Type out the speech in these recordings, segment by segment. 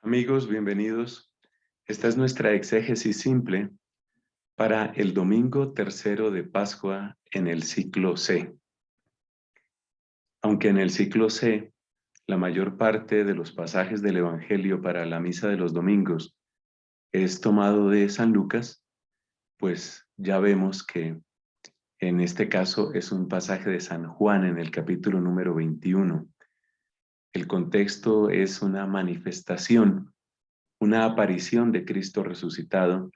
Amigos, bienvenidos. Esta es nuestra exégesis simple para el domingo tercero de Pascua en el ciclo C. Aunque en el ciclo C, la mayor parte de los pasajes del Evangelio para la misa de los domingos es tomado de San Lucas, pues ya vemos que en este caso es un pasaje de San Juan en el capítulo número 21. El contexto es una manifestación, una aparición de Cristo resucitado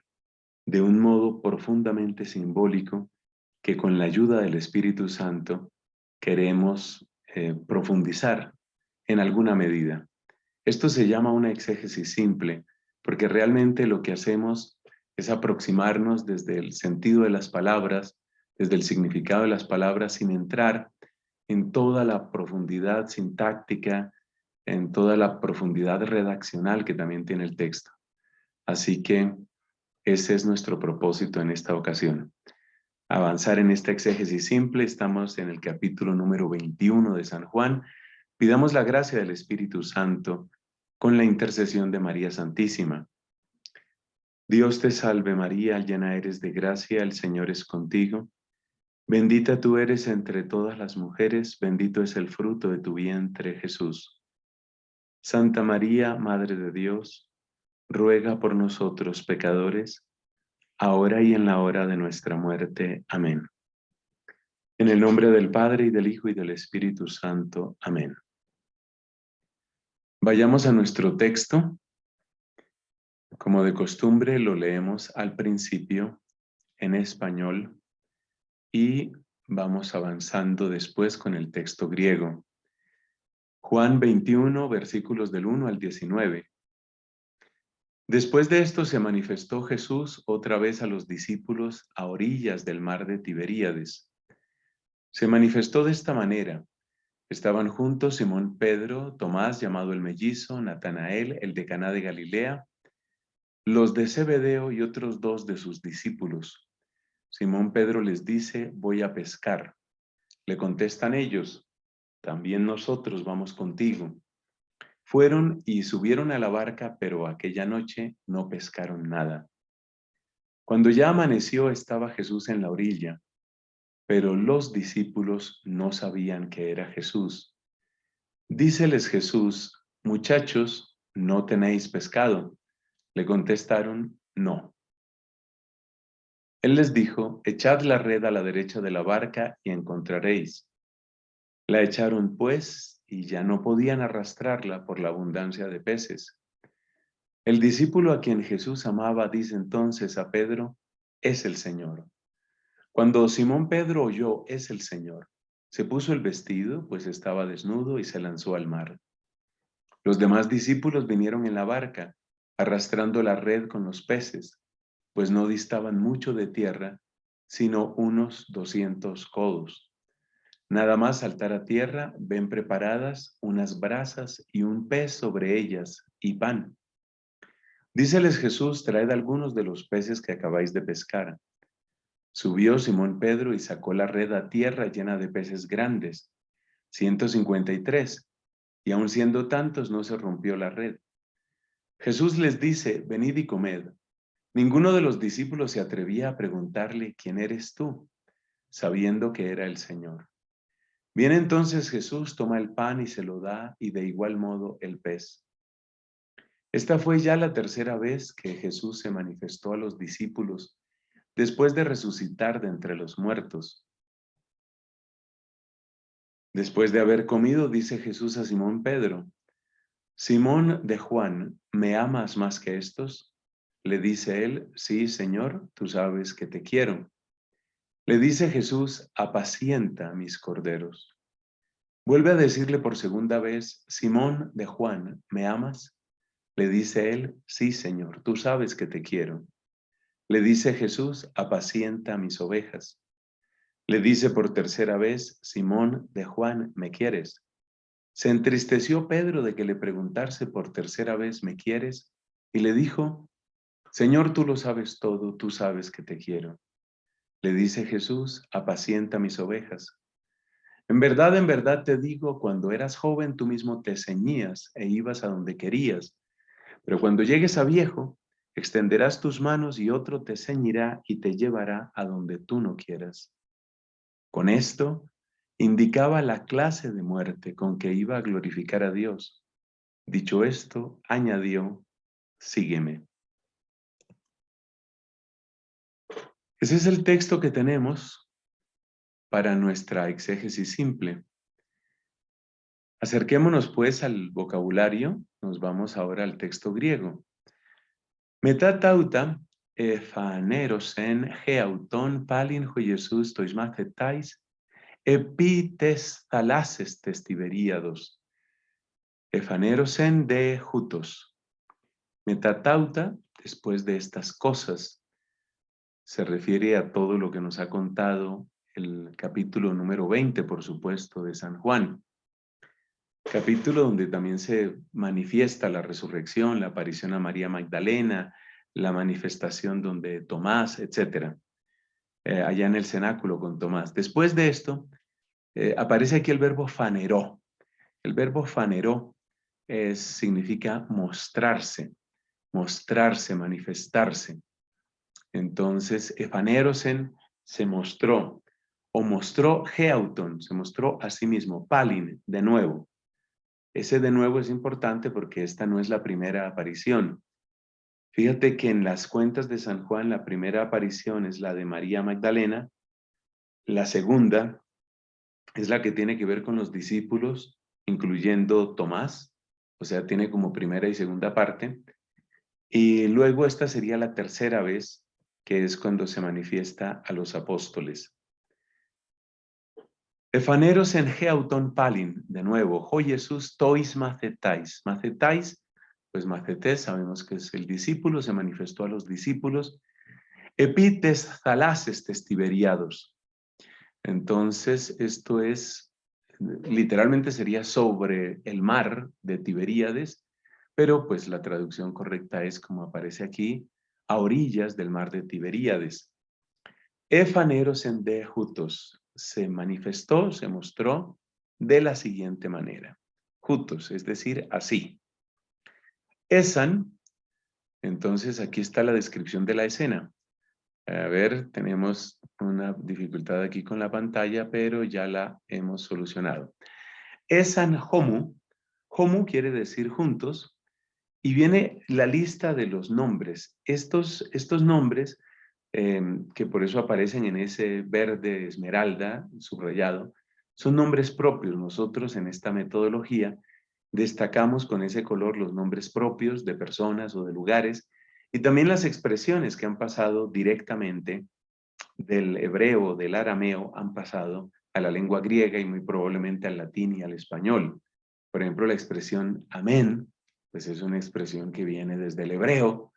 de un modo profundamente simbólico que con la ayuda del Espíritu Santo queremos profundizar en alguna medida. Esto se llama una exégesis simple, porque realmente lo que hacemos es aproximarnos desde el sentido de las palabras, desde el significado de las palabras, sin entrar en toda la profundidad sintáctica, en toda la profundidad redaccional que también tiene el texto. Así que ese es nuestro propósito en esta ocasión. Avanzar en esta exégesis simple, estamos en el capítulo número 21 de San Juan. Pidamos la gracia del Espíritu Santo con la intercesión de María Santísima. Dios te salve María, llena eres de gracia, el Señor es contigo. Bendita tú eres entre todas las mujeres, bendito es el fruto de tu vientre, Jesús. Santa María, Madre de Dios, ruega por nosotros pecadores, ahora y en la hora de nuestra muerte. Amén. En el nombre del Padre, y del Hijo, y del Espíritu Santo. Amén. Vayamos a nuestro texto. Como de costumbre, lo leemos al principio en español y vamos avanzando después con el texto griego. Juan 21, versículos del 1 al 19. Después de esto se manifestó Jesús otra vez a los discípulos a orillas del mar de Tiberíades. Se manifestó de esta manera. Estaban juntos Simón Pedro, Tomás llamado el mellizo, Natanael, el de Caná de Galilea, los de Zebedeo y otros dos de sus discípulos. Simón Pedro les dice, voy a pescar. Le contestan ellos, también nosotros vamos contigo. Fueron y subieron a la barca, pero aquella noche no pescaron nada. Cuando ya amaneció estaba Jesús en la orilla, pero los discípulos no sabían que era Jesús. Díceles Jesús, muchachos, ¿no tenéis pescado? Le contestaron, no. Él les dijo, echad la red a la derecha de la barca y encontraréis. La echaron pues y ya no podían arrastrarla por la abundancia de peces. El discípulo a quien Jesús amaba dice entonces a Pedro, es el Señor. Cuando Simón Pedro oyó, es el Señor, se puso el vestido, pues estaba desnudo y se lanzó al mar. Los demás discípulos vinieron en la barca, arrastrando la red con los peces, pues no distaban mucho de tierra, sino unos 200 codos. Nada más saltar a tierra, ven preparadas unas brasas y un pez sobre ellas, y pan. Díceles Jesús, traed algunos de los peces que acabáis de pescar. Subió Simón Pedro y sacó la red a tierra llena de peces grandes, 153, y aun siendo tantos no se rompió la red. Jesús les dice, venid y comed. Ninguno de los discípulos se atrevía a preguntarle, ¿quién eres tú?, sabiendo que era el Señor. Viene entonces Jesús, toma el pan y se lo da, y de igual modo el pez. Esta fue ya la tercera vez que Jesús se manifestó a los discípulos, después de resucitar de entre los muertos. Después de haber comido, dice Jesús a Simón Pedro, Simón de Juan, ¿me amas más que estos? Le dice él, sí, Señor, tú sabes que te quiero. Le dice Jesús, apacienta mis corderos. Vuelve a decirle por segunda vez, Simón de Juan, ¿me amas? Le dice él, sí, Señor, tú sabes que te quiero. Le dice Jesús, apacienta mis ovejas. Le dice por tercera vez, Simón de Juan, ¿me quieres? Se entristeció Pedro de que le preguntase por tercera vez, ¿me quieres? Y le dijo, Señor, tú lo sabes todo, tú sabes que te quiero. Le dice Jesús, apacienta mis ovejas. En verdad te digo, cuando eras joven tú mismo te ceñías e ibas a donde querías, Pero cuando llegues a viejo, extenderás tus manos y otro te ceñirá y te llevará a donde tú no quieras. Con esto, indicaba la clase de muerte con que iba a glorificar a Dios. Dicho esto, añadió, sígueme. Ese es el texto que tenemos para nuestra exégesis simple. Acerquémonos pues al vocabulario, nos vamos ahora al texto griego. Metatauta, ephanerosen, geauton, palin, ho Jesus, tois macetais, epites thalases testiberíados, ephanerosen de jutos. Metatauta, después de estas cosas, se refiere a todo lo que nos ha contado el capítulo número 20, por supuesto, de San Juan. Capítulo donde también se manifiesta la resurrección, la aparición a María Magdalena, la manifestación donde Tomás, etc. Allá en el cenáculo con Tomás. Después de esto, aparece aquí el verbo faneró. El verbo faneró significa mostrarse, manifestarse. Entonces, efanerosen se mostró, o mostró geauton, se mostró a sí mismo, palin, de nuevo. Ese de nuevo es importante porque esta no es la primera aparición. Fíjate que en las cuentas de San Juan la primera aparición es la de María Magdalena, la segunda es la que tiene que ver con los discípulos, incluyendo Tomás, o sea, tiene como primera y segunda parte, y luego esta sería la tercera vez, que es cuando se manifiesta a los apóstoles. Efaneros en geauton palin, de nuevo, ho Jesús tois macetais. Macetais, pues macetés, sabemos que es el discípulo, se manifestó a los discípulos. Epites thalases testiberiados. Entonces, esto es, literalmente sería sobre el mar de Tiberíades, pero pues la traducción correcta es como aparece aquí, a orillas del mar de Tiberíades. Efaneros en de jutos, se manifestó, se mostró de la siguiente manera. Jutos, es decir, así. Esan, entonces aquí está la descripción de la escena. A ver, tenemos una dificultad aquí con la pantalla, pero ya la hemos solucionado. Esan homu, homu quiere decir juntos, y viene la lista de los nombres. Estos nombres, que por eso aparecen en ese verde esmeralda subrayado, son nombres propios. Nosotros en esta metodología destacamos con ese color los nombres propios de personas o de lugares y también las expresiones que han pasado directamente del hebreo, del arameo, han pasado a la lengua griega y muy probablemente al latín y al español. Por ejemplo, la expresión amén, pues es una expresión que viene desde el hebreo.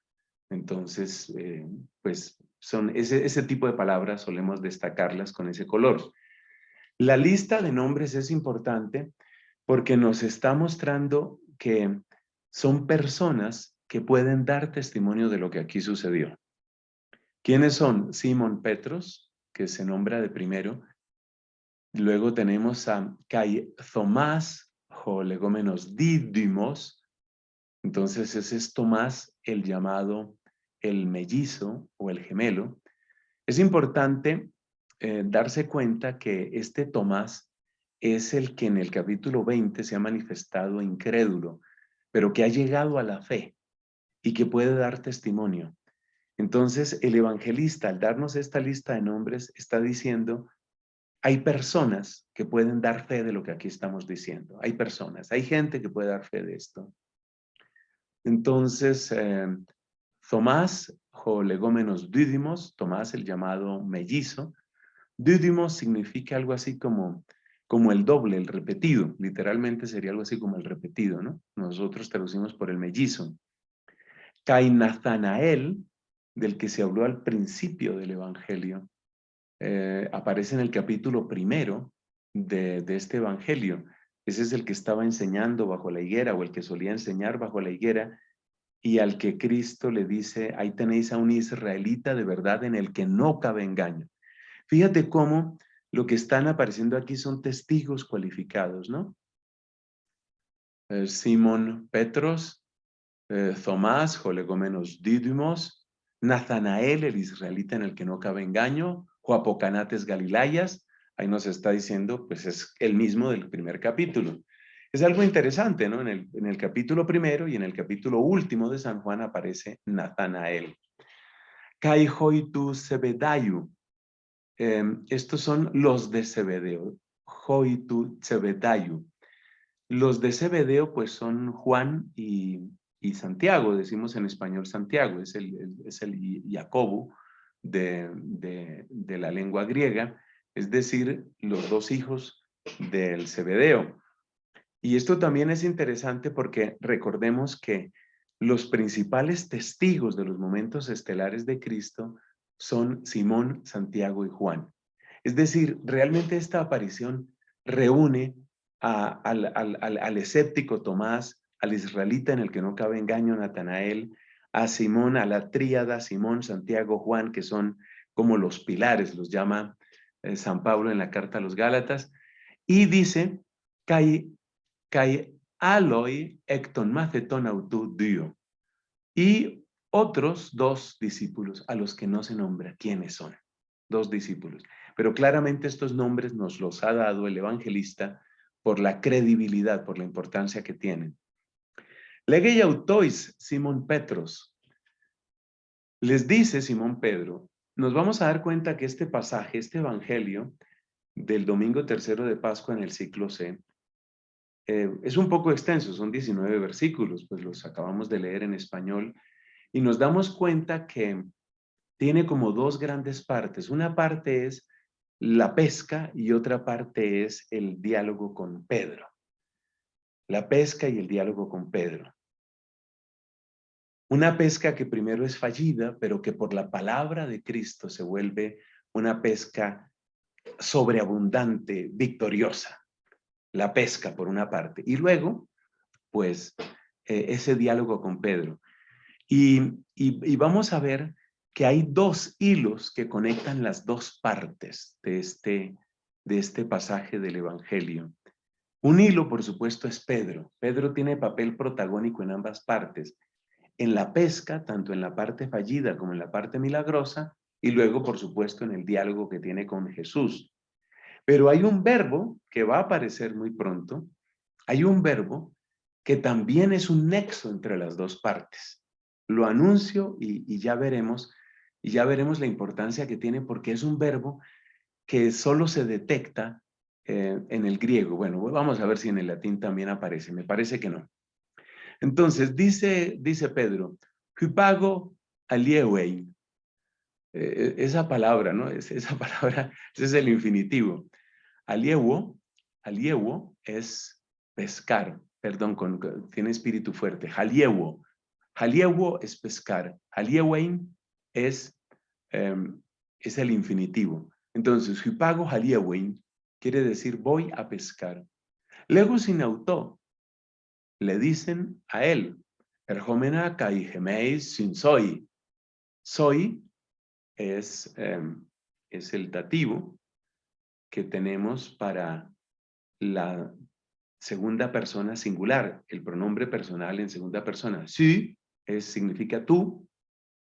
Entonces, pues son ese tipo de palabras solemos destacarlas con ese color. La lista de nombres es importante porque nos está mostrando que son personas que pueden dar testimonio de lo que aquí sucedió. ¿Quiénes son? Simón Petros, que se nombra de primero. Luego tenemos a Kai Tomás, o legómenos Dídimos. Entonces ese es Tomás, el llamado el mellizo o el gemelo. Es importante darse cuenta que este Tomás es el que en el capítulo 20 se ha manifestado incrédulo, pero que ha llegado a la fe y que puede dar testimonio. Entonces, el evangelista, al darnos esta lista de nombres, está diciendo, hay personas que pueden dar fe de lo que aquí estamos diciendo. Hay personas, hay gente que puede dar fe de esto. Entonces, Tomás, o legómenos Dídimos, Tomás el llamado mellizo. Dídimos significa algo así como el doble, el repetido. Literalmente sería algo así como el repetido, ¿no? Nosotros traducimos por el mellizo. Cainazanael, del que se habló al principio del Evangelio, aparece en el capítulo primero de este Evangelio. Ese es el que estaba enseñando bajo la higuera o el que solía enseñar bajo la higuera y al que Cristo le dice, ahí tenéis a un israelita de verdad en el que no cabe engaño. Fíjate cómo lo que están apareciendo aquí son testigos cualificados, ¿no? Simón Petros, Tomás, Jolegomenos Dídimos, Natanael, el israelita en el que no cabe engaño, Joapocanates Galilayas. Ahí nos está diciendo, pues es el mismo del primer capítulo. Es algo interesante, ¿no? En el capítulo primero y en el capítulo último de San Juan aparece Natanael. Kai Hoitu Zebedayu. Estos son los de Zebedeo. Hoitu Zebedayu. Los de Zebedeo, pues son Juan y Santiago, decimos en español Santiago, es el Jacobo de la lengua griega, es decir, los dos hijos del Zebedeo. Y esto también es interesante porque recordemos que los principales testigos de los momentos estelares de Cristo son Simón, Santiago y Juan. Es decir, realmente esta aparición reúne al escéptico Tomás, al israelita en el que no cabe engaño, Natanael, a Simón, a la tríada Simón, Santiago, Juan, que son como los pilares, los llama San Pablo en la carta a los Gálatas, y dice, Kai aloi ecton maceton autu dio. Y otros dos discípulos a los que no se nombra quiénes son. Dos discípulos. Pero claramente estos nombres nos los ha dado el evangelista por la credibilidad, por la importancia que tienen. Legei autois Simón Petros. Les dice Simón Pedro, nos vamos a dar cuenta que este pasaje, este evangelio del domingo tercero de Pascua en el ciclo C, es un poco extenso, son 19 versículos, pues los acabamos de leer en español, y nos damos cuenta que tiene como dos grandes partes. Una parte es la pesca y otra parte es el diálogo con Pedro. La pesca y el diálogo con Pedro. Una pesca que primero es fallida, pero que por la palabra de Cristo se vuelve una pesca sobreabundante, victoriosa. La pesca por una parte. Y luego, pues, ese diálogo con Pedro. Y vamos a ver que hay dos hilos que conectan las dos partes de este pasaje del Evangelio. Un hilo, por supuesto, es Pedro. Pedro tiene papel protagónico en ambas partes. En la pesca, tanto en la parte fallida como en la parte milagrosa, y luego, por supuesto, en el diálogo que tiene con Jesús. Pero hay un verbo que va a aparecer muy pronto. Hay un verbo que también es un nexo entre las dos partes. Lo anuncio y ya veremos la importancia que tiene porque es un verbo que solo se detecta en el griego. Bueno, vamos a ver si en el latín también aparece. Me parece que no. Entonces, dice Pedro, hypago aliewei. Esa palabra, ¿no? Esa palabra, ese es el infinitivo. Aliewo es pescar, perdón, tiene espíritu fuerte. Haliewo es pescar. Haliewein es el infinitivo. Entonces, hypago haliewein quiere decir voy a pescar. Luego sin auto, le dicen a él, erjomena kai gemeis sin soy. Soy es el dativo que tenemos para la segunda persona singular, el pronombre personal en segunda persona. Sí significa tú,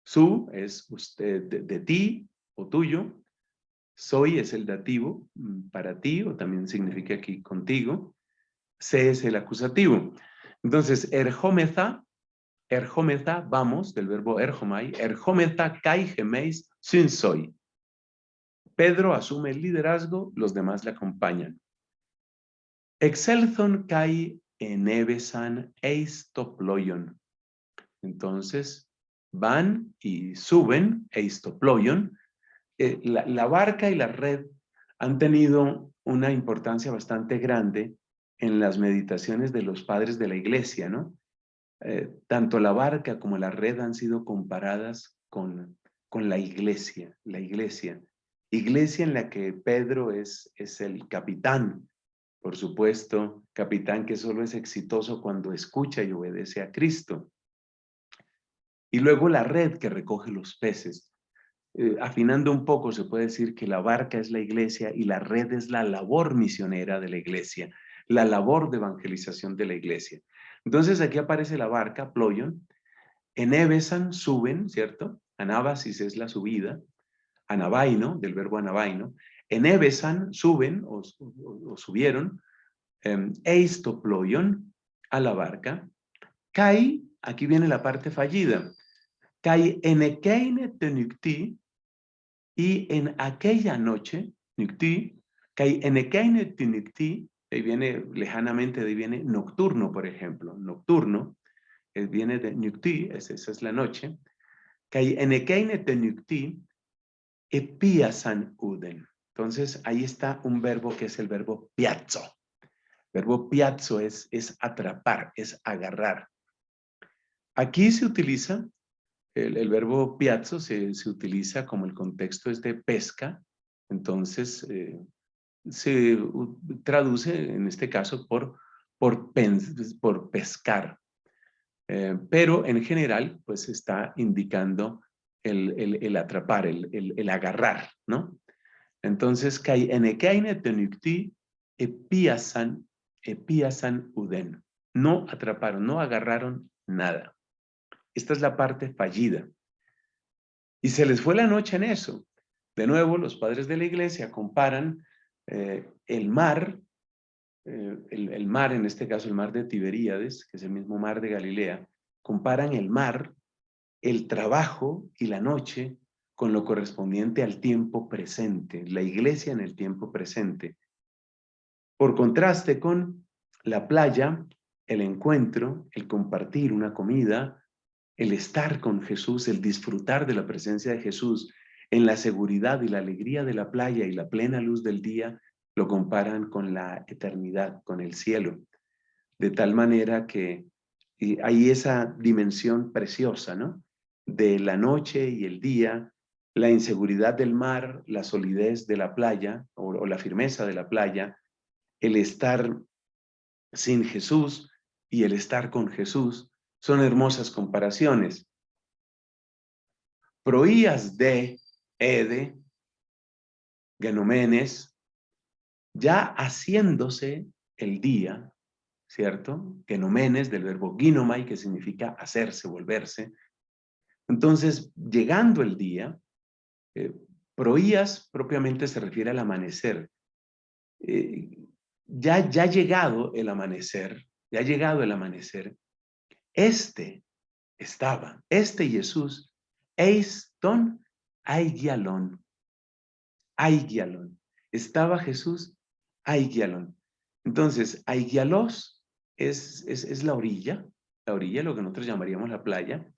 su es usted, de ti o tuyo, soy es el dativo para ti o también significa aquí contigo, se es el acusativo. Entonces, erjomeza, vamos, del verbo erjomai, erjomeza kai gemeis sin soy. Pedro asume el liderazgo, los demás le acompañan. Excelthon kai enebesan eistoploion. Entonces, van y suben, eistoploion. La barca y la red han tenido una importancia bastante grande en las meditaciones de los padres de la iglesia, ¿no? Tanto la barca como la red han sido comparadas con la iglesia, iglesia en la que Pedro es el capitán, por supuesto, capitán que solo es exitoso cuando escucha y obedece a Cristo. Y luego la red que recoge los peces. Afinando un poco, se puede decir que la barca es la iglesia y la red es la labor misionera de la iglesia, la labor de evangelización de la iglesia. Entonces aquí aparece la barca, ployon. Enebesan, suben, ¿cierto? Anábasis es la subida. Anabaino, del verbo anabaino. Enebesan, suben o subieron. Eisto ployon, a la barca. Kai, aquí viene la parte fallida. Kai enekeine tenukti, y en aquella noche, nukti, kai enekeine tenukti, ahí viene lejanamente, ahí viene nocturno, por ejemplo. Nocturno, viene de nukti, esa es la noche. Kai enekeine tenukti, epiasan uden. Entonces, ahí está un verbo que es el verbo piazzo. El verbo piazzo es atrapar, es agarrar. Aquí se utiliza, el verbo piazzo se utiliza como el contexto es de pesca, entonces se traduce en este caso por pescar. Pero en general, pues está indicando el atrapar, el agarrar, ¿no? Entonces, kai enekeine tenukti epiasan uden. No atraparon, no agarraron nada. Esta es la parte fallida. Y se les fue la noche en eso. De nuevo, los padres de la iglesia comparan el mar, el mar, en este caso el mar de Tiberíades, que es el mismo mar de Galilea, comparan el mar, el trabajo y la noche con lo correspondiente al tiempo presente, la iglesia en el tiempo presente. Por contraste con la playa, el encuentro, el compartir una comida, el estar con Jesús, el disfrutar de la presencia de Jesús en la seguridad y la alegría de la playa y la plena luz del día, lo comparan con la eternidad, con el cielo. De tal manera que hay esa dimensión preciosa, ¿no? De la noche y el día, la inseguridad del mar, la solidez de la playa o la firmeza de la playa, el estar sin Jesús y el estar con Jesús, son hermosas comparaciones. Proías de Ede, Genomenes, ya haciéndose el día, ¿cierto? Genomenes, del verbo ginomai, que significa hacerse, volverse. Entonces, llegando el día, proías propiamente se refiere al amanecer. Ya llegado el amanecer, este Jesús, eiston aigialon, estaba Jesús aigialon. Entonces, aigialos es la orilla, lo que nosotros llamaríamos la playa.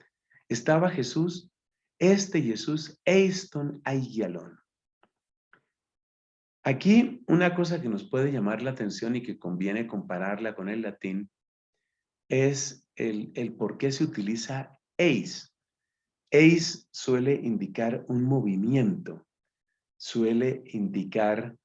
Estaba Jesús, Jesús, eiston aigialon. Aquí una cosa que nos puede llamar la atención y que conviene compararla con el latín es el por qué se utiliza eis. Eis suele indicar un movimiento, suele indicar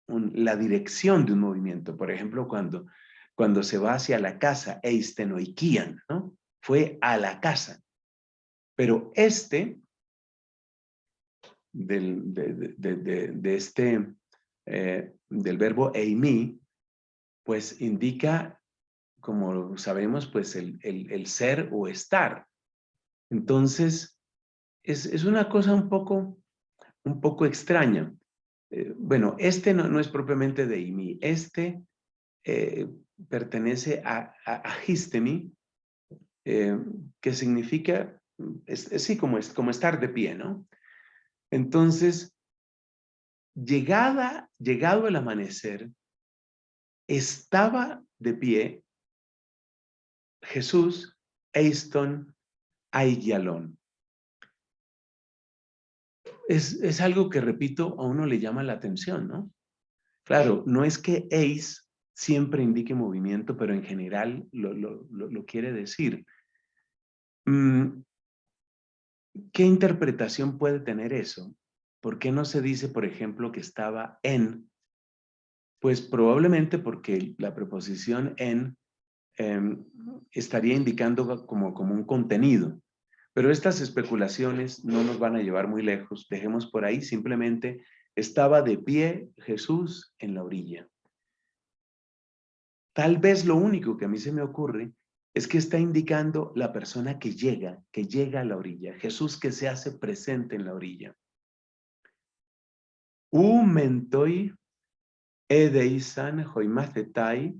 la dirección de un movimiento. Por ejemplo, cuando se va hacia la casa, eistenoikian, ¿no? Fue a la casa. Pero del verbo eimi, pues indica, como sabemos, pues el ser o estar. Entonces, es una cosa un poco extraña. Bueno, no es propiamente de eimi. Pertenece a histemi, que significa, sí, como estar de pie, ¿no? Entonces, llegado el amanecer, estaba de pie Jesús, eiston aigialon. Es algo que, repito, a uno le llama la atención, ¿no? Claro, no es que eis siempre indique movimiento, pero en general lo quiere decir. ¿Qué interpretación puede tener eso? ¿Por qué no se dice, por ejemplo, que estaba en? Pues probablemente porque la preposición en estaría indicando como un contenido. Pero estas especulaciones no nos van a llevar muy lejos. Dejemos por ahí, simplemente estaba de pie Jesús en la orilla. Tal vez lo único que a mí se me ocurre es que está indicando la persona que llega a la orilla. Jesús que se hace presente en la orilla. Mentoi edeisan hoimacetai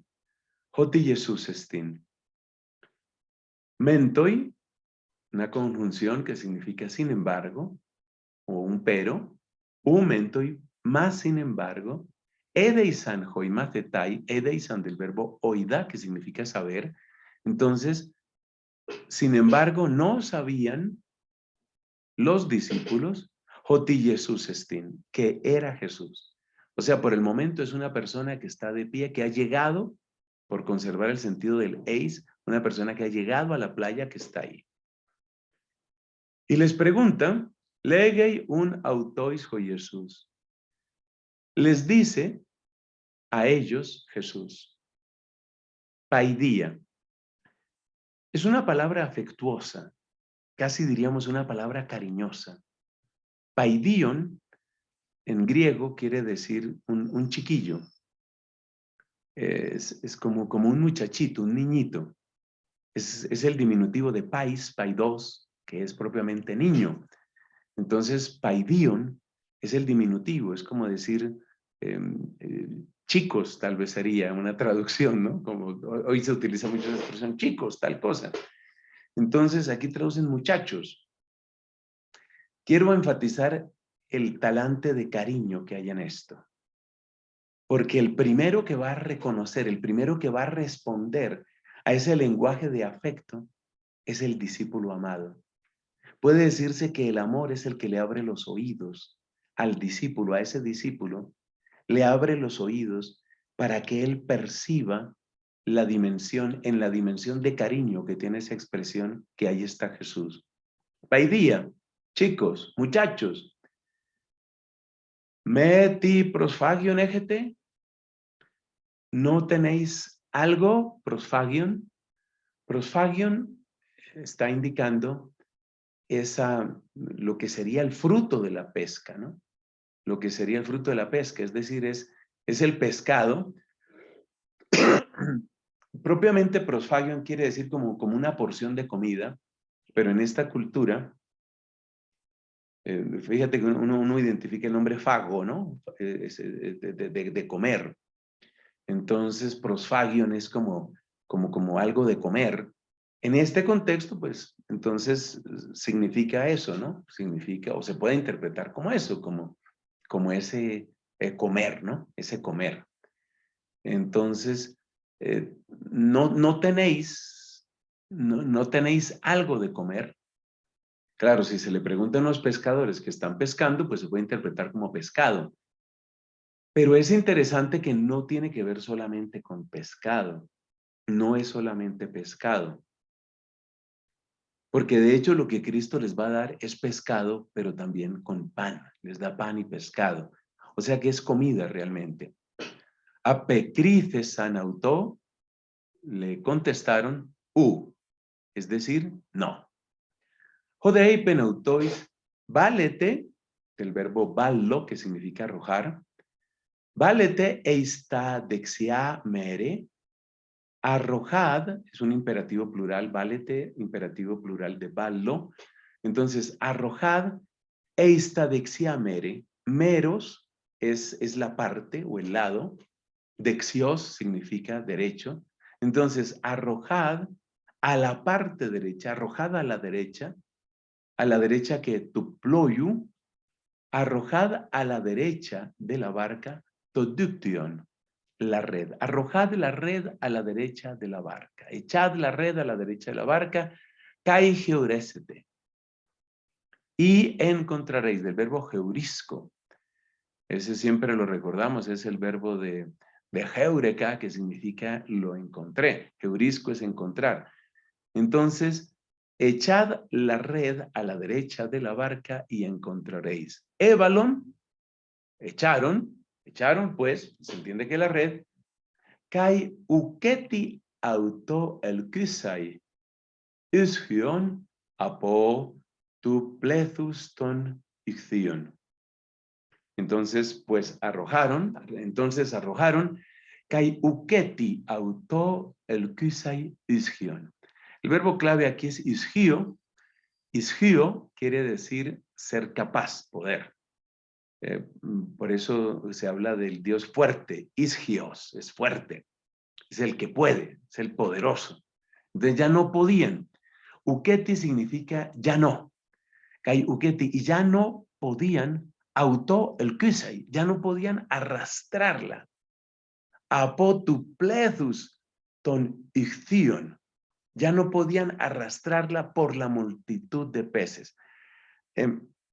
hoti Jesús estin. Mentoi, una conjunción que significa sin embargo, o un pero. Mentoi, más sin embargo. Edeisan hoimacetai, edeisan del verbo oida, que significa saber. Entonces, sin embargo, no sabían los discípulos, Joti Jesús estin, que era Jesús. O sea, por el momento es una persona que está de pie, que ha llegado, por conservar el sentido del eis, una persona que ha llegado a la playa que está ahí. Y les pregunta, legei un autois ho Jesús. Les dice a ellos Jesús. Paidía. Es una palabra afectuosa, casi diríamos una palabra cariñosa. Paidion en griego quiere decir un chiquillo. Es como un muchachito, un niñito. Es el diminutivo de pais, paidos, que es propiamente niño. Entonces, paidion es el diminutivo, es como decir chicos, tal vez sería una traducción, ¿no? Como hoy se utiliza mucho la expresión chicos, tal cosa. Entonces, aquí traducen muchachos. Quiero enfatizar el talante de cariño que hay en esto. Porque el primero que va a reconocer, el primero que va a responder a ese lenguaje de afecto es el discípulo amado. Puede decirse que el amor es el que le abre los oídos al discípulo, a ese discípulo, le abre los oídos para que él perciba la dimensión, en la dimensión de cariño que tiene esa expresión, que ahí está Jesús. Paidía, chicos, muchachos, meti prosfagion égete, ¿no tenéis algo? Prosfagion. Prosfagion está indicando lo que sería el fruto de la pesca, ¿no? Lo que sería el fruto de la pesca, es decir, es el pescado. Propiamente prosfagion quiere decir como una porción de comida, pero en esta cultura, fíjate que uno identifica el nombre fago, ¿no? De comer. Entonces, prosfagion es como algo de comer. En este contexto, pues, entonces significa eso, ¿no? Significa, o se puede interpretar como eso, como ese comer, ¿no? Ese comer. Entonces, no tenéis algo de comer. Claro, si se le preguntan a los pescadores que están pescando, pues se puede interpretar como pescado. Pero es interesante que no tiene que ver solamente con pescado. No es solamente pescado. Porque de hecho lo que Cristo les va a dar es pescado, pero también con pan. Les da pan y pescado. O sea que es comida realmente. Apecrices sanautó, le contestaron, es decir, no. Jodei penautois, válete, del verbo vallo, que significa arrojar, válete eista dexia mere, arrojad, es un imperativo plural, válete, imperativo plural de vallo. Entonces, arrojad eista dexia mere, meros es la parte o el lado, dexios significa derecho. Entonces, arrojad a la parte derecha, arrojad a la derecha que tu ployu, arrojad a la derecha de la barca, toduction, la red. Arrojad la red a la derecha de la barca. Echad la red a la derecha de la barca, kai geuresete. Y encontraréis, del verbo geurisco. Ese siempre lo recordamos, es el verbo de heureka, que significa lo encontré. Heurisco es encontrar. Entonces, echad la red a la derecha de la barca y encontraréis. Evalon, echaron, pues, se entiende que la red, kai uketi auto el kisai, isgion apo tu plethus ton ichthion. Entonces, pues arrojaron Kai uketi auto el kusai isgion. El verbo clave aquí es isgio. Isgio quiere decir ser capaz, poder. Por eso se habla del Dios fuerte. Isgios, es fuerte. Es el que puede, es el poderoso. Entonces ya no podían. Uketi significa ya no. Kai uketi, y ya no podían auto el kusai, ya no podían arrastrarla. Apotupletus ton ichthion, ya no podían arrastrarla por la multitud de peces.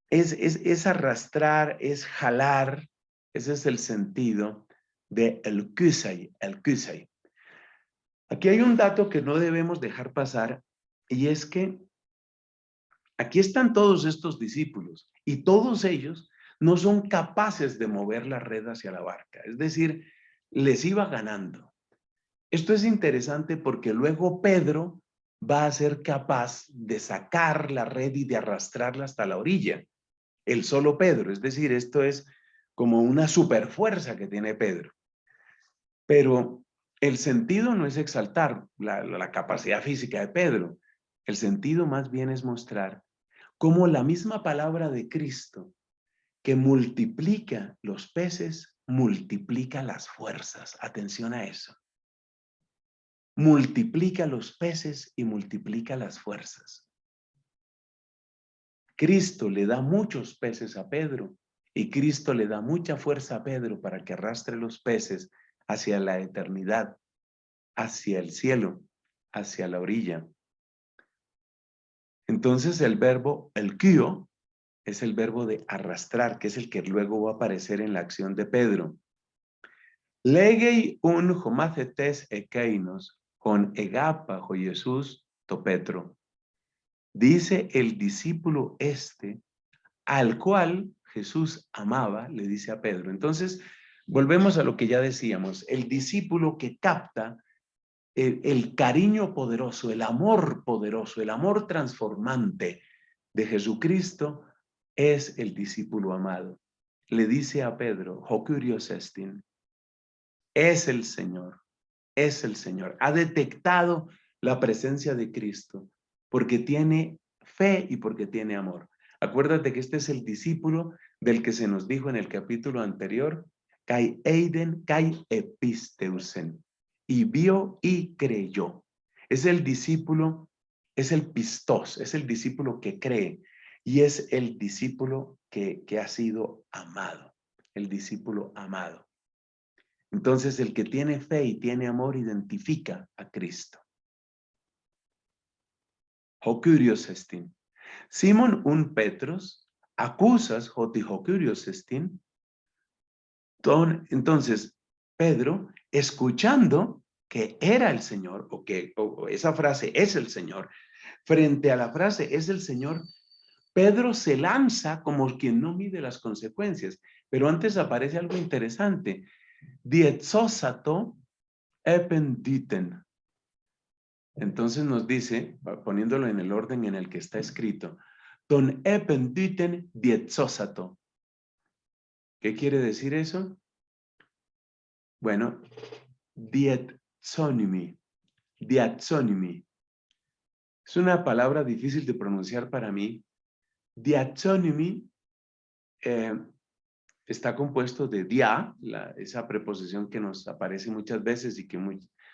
Es arrastrar, es jalar, ese es el sentido de el kusai, el kusai. Aquí hay un dato que no debemos dejar pasar, y es que aquí están todos estos discípulos y todos ellos no son capaces de mover la red hacia la barca. Es decir, les iba ganando. Esto es interesante porque luego Pedro va a ser capaz de sacar la red y de arrastrarla hasta la orilla. El solo Pedro. Es decir, esto es como una superfuerza que tiene Pedro. Pero el sentido no es exaltar la capacidad física de Pedro. El sentido más bien es mostrar cómo la misma palabra de Cristo que multiplica los peces, multiplica las fuerzas. Atención a eso. Multiplica los peces y multiplica las fuerzas. Cristo le da muchos peces a Pedro y Cristo le da mucha fuerza a Pedro para que arrastre los peces hacia la eternidad, hacia el cielo, hacia la orilla. Entonces el verbo, el kio, es el verbo de arrastrar, que es el que luego va a aparecer en la acción de Pedro. Legei un homacetes ekeinos con egapa jo Jesús to Petro. Dice el discípulo al cual Jesús amaba, le dice a Pedro. Entonces, volvemos a lo que ya decíamos, el discípulo que capta el cariño poderoso, el amor transformante de Jesucristo, es el discípulo amado. Le dice a Pedro, ho curios estin, es el Señor, es el Señor. Ha detectado la presencia de Cristo porque tiene fe y porque tiene amor. Acuérdate que este es el discípulo del que se nos dijo en el capítulo anterior, kai eiden, kai episteusen, y vio y creyó. Es el discípulo, es el pistos, es el discípulo que cree y es el discípulo que ha sido amado, el discípulo amado. Entonces el que tiene fe y tiene amor identifica a Cristo. Ho curios estin. Simón un Petros acusas hoti ho curios estin. Entonces Pedro, escuchando que era el Señor, o esa frase es el Señor, frente a la frase es el Señor, Pedro se lanza como quien no mide las consecuencias. Pero antes aparece algo interesante. Dietzosato ependiten. Entonces nos dice, poniéndolo en el orden en el que está escrito, ton ependiten dietzosato. ¿Qué quiere decir eso? Bueno, diatzonimi. Diatzonimi. Es una palabra difícil de pronunciar para mí. Diatzonimi está compuesto de dia, esa preposición que nos aparece muchas veces y que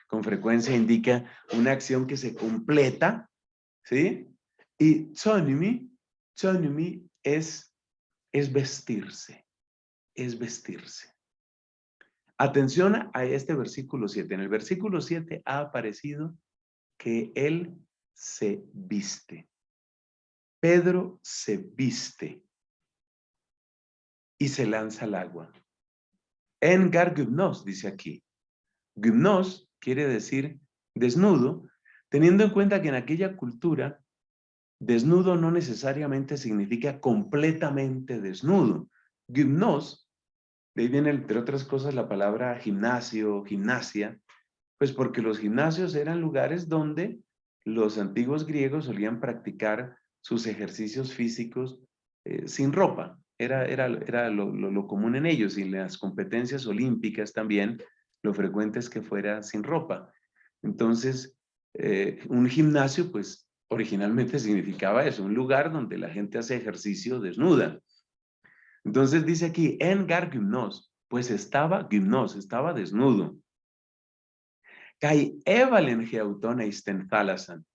con frecuencia indica una acción que se completa, ¿sí? Y tsonimi es vestirse, es vestirse. Atención a este versículo 7. En el versículo 7 ha aparecido que él se viste. Pedro se viste y se lanza al agua. En gar gymnos, dice aquí. Gymnos quiere decir desnudo, teniendo en cuenta que en aquella cultura desnudo no necesariamente significa completamente desnudo. Gymnos, de ahí viene entre otras cosas la palabra gimnasio, gimnasia, pues porque los gimnasios eran lugares donde los antiguos griegos solían practicar sus ejercicios físicos sin ropa. Era lo común en ellos, y las competencias olímpicas también lo frecuente es que fuera sin ropa. Entonces, un gimnasio, pues, originalmente significaba eso, un lugar donde la gente hace ejercicio desnuda. Entonces dice aquí, en gar gymnos, pues estaba gymnos, estaba desnudo. Kai evalen geauton eisten thalasan.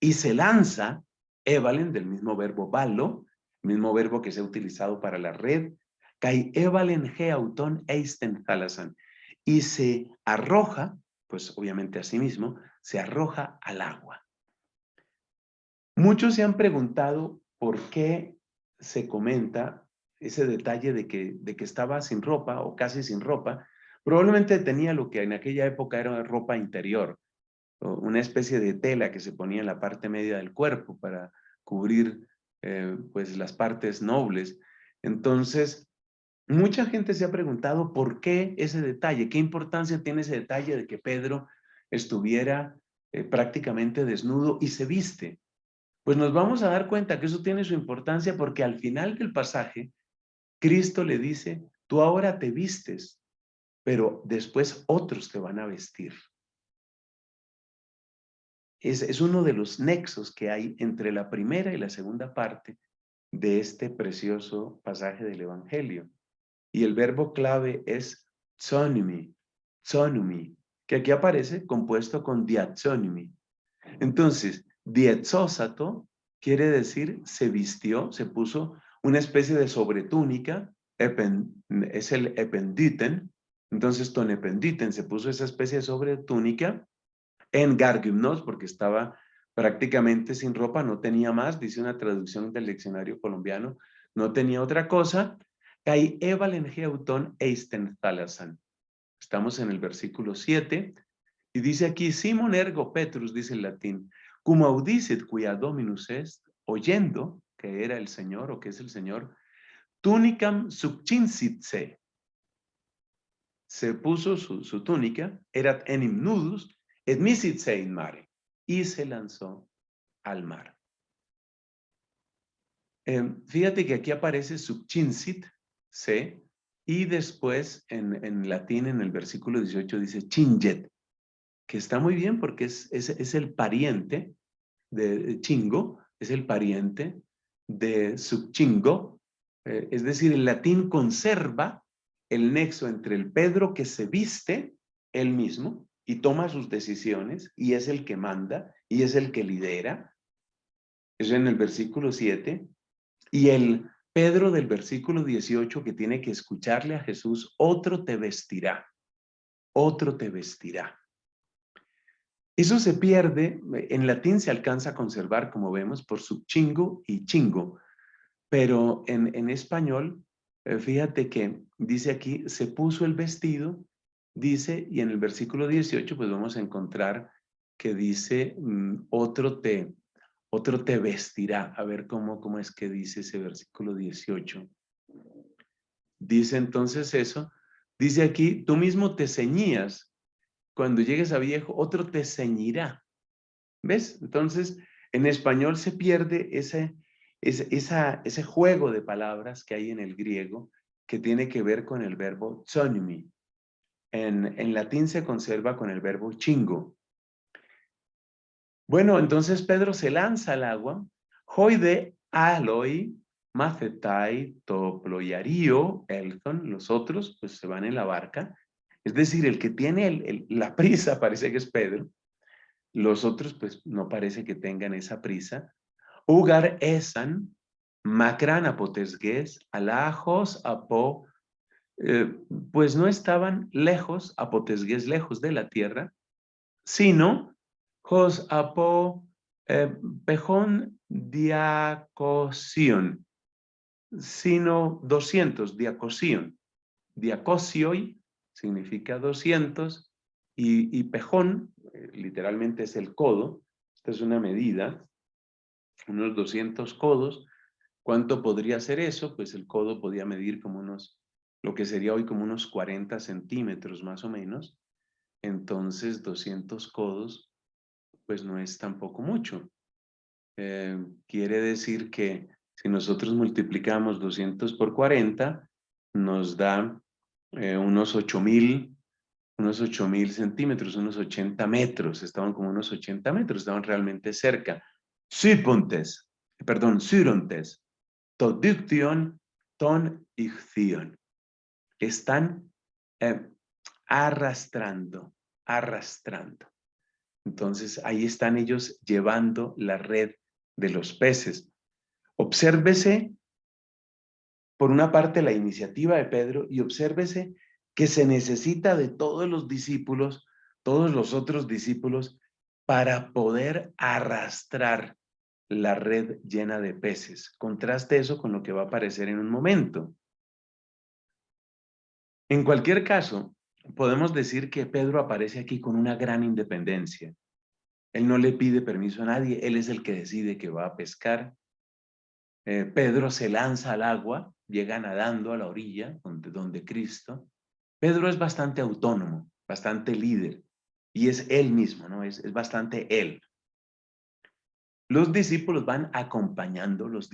Y se lanza, evalen, del mismo verbo valo, mismo verbo que se ha utilizado para la red, kai evalen geauton eisten thalasan. Y se arroja, pues obviamente a sí mismo, se arroja al agua. Muchos se han preguntado por qué se comenta ese detalle de que estaba sin ropa o casi sin ropa. Probablemente tenía lo que en aquella época era ropa interior, o una especie de tela que se ponía en la parte media del cuerpo para cubrir pues las partes nobles. Entonces, mucha gente se ha preguntado por qué ese detalle, qué importancia tiene ese detalle de que Pedro estuviera prácticamente desnudo y se viste. Pues nos vamos a dar cuenta que eso tiene su importancia porque al final del pasaje, Cristo le dice, tú ahora te vistes, pero después otros te van a vestir. Es uno de los nexos que hay entre la primera y la segunda parte de este precioso pasaje del Evangelio. Y el verbo clave es zonimi, zonumi, que aquí aparece compuesto con diazonimi. Entonces, diezósato quiere decir se vistió, se puso una especie de sobretúnica, es el ependiten, entonces ton ependiten se puso esa especie de sobretúnica en gargimnos porque estaba prácticamente sin ropa, no tenía más, dice una traducción del diccionario colombiano, no tenía otra cosa. Kai evalen geauton eisten thalasan. Estamos en el versículo 7 y dice aquí, Simon ergo Petrus, dice en latín, cum audicit quia dominus est, oyendo que era el Señor o que es el Señor, tunicam subcincit se puso su túnica, erat enim nudus, et misit se in mare, y se lanzó al mar. Fíjate que aquí aparece subcincit, se, y después en latín, en el versículo 18, dice cinget, que está muy bien porque es el pariente de chingo, es el pariente de subchingo, es decir, el latín conserva el nexo entre el Pedro que se viste él mismo y toma sus decisiones y es el que manda y es el que lidera, eso en el versículo 7, y el Pedro del versículo 18 que tiene que escucharle a Jesús, otro te vestirá, otro te vestirá. Eso se pierde, en latín se alcanza a conservar, como vemos, por subchingo y chingo, pero en español, fíjate que dice aquí, se puso el vestido, dice, y en el versículo 18, pues vamos a encontrar que dice, otro te vestirá. A ver cómo es que dice ese versículo 18. Dice entonces eso, dice aquí, tú mismo te ceñías, cuando llegues a viejo, otro te ceñirá. ¿Ves? Entonces, en español se pierde ese juego de palabras que hay en el griego que tiene que ver con el verbo zonimi. En latín se conserva con el verbo chingo. Bueno, entonces Pedro se lanza al agua. Hoide aloi, macetai, toployario, elton, los otros pues se van en la barca. Es decir, el que tiene la prisa parece que es Pedro. Los otros, pues, no parece que tengan esa prisa. Ugar esan, macran apotesgues, alajos apo, pues no estaban lejos, apotesgues, lejos de la tierra, sino jos apo pejón diacosion, sino 200, diacosion. Diacosioi significa 200 y pejón, literalmente es el codo. Esta es una medida, unos 200 codos. ¿Cuánto podría ser eso? Pues el codo podía medir como lo que sería hoy como unos 40 centímetros más o menos. Entonces 200 codos pues no es tampoco mucho. Quiere decir que si nosotros multiplicamos 200 por 40 nos da unos 8,000 unos 8.000 centímetros, unos 80 metros, estaban como unos 80 metros, estaban realmente cerca. Sypontes, perdón, Syrontes, Todiction, Ton Ichthion. Están arrastrando. Entonces ahí están ellos llevando la red de los peces. Obsérvese, por una parte, la iniciativa de Pedro y obsérvese que se necesita de todos los discípulos, todos los otros discípulos, para poder arrastrar la red llena de peces. Contraste eso con lo que va a aparecer en un momento. En cualquier caso, podemos decir que Pedro aparece aquí con una gran independencia. Él no le pide permiso a nadie, él es el que decide que va a pescar. Pedro se lanza al agua, llega nadando a la orilla donde Cristo. Pedro es bastante autónomo, bastante líder, y es él mismo, ¿no? Es bastante él. Los discípulos van acompañando, los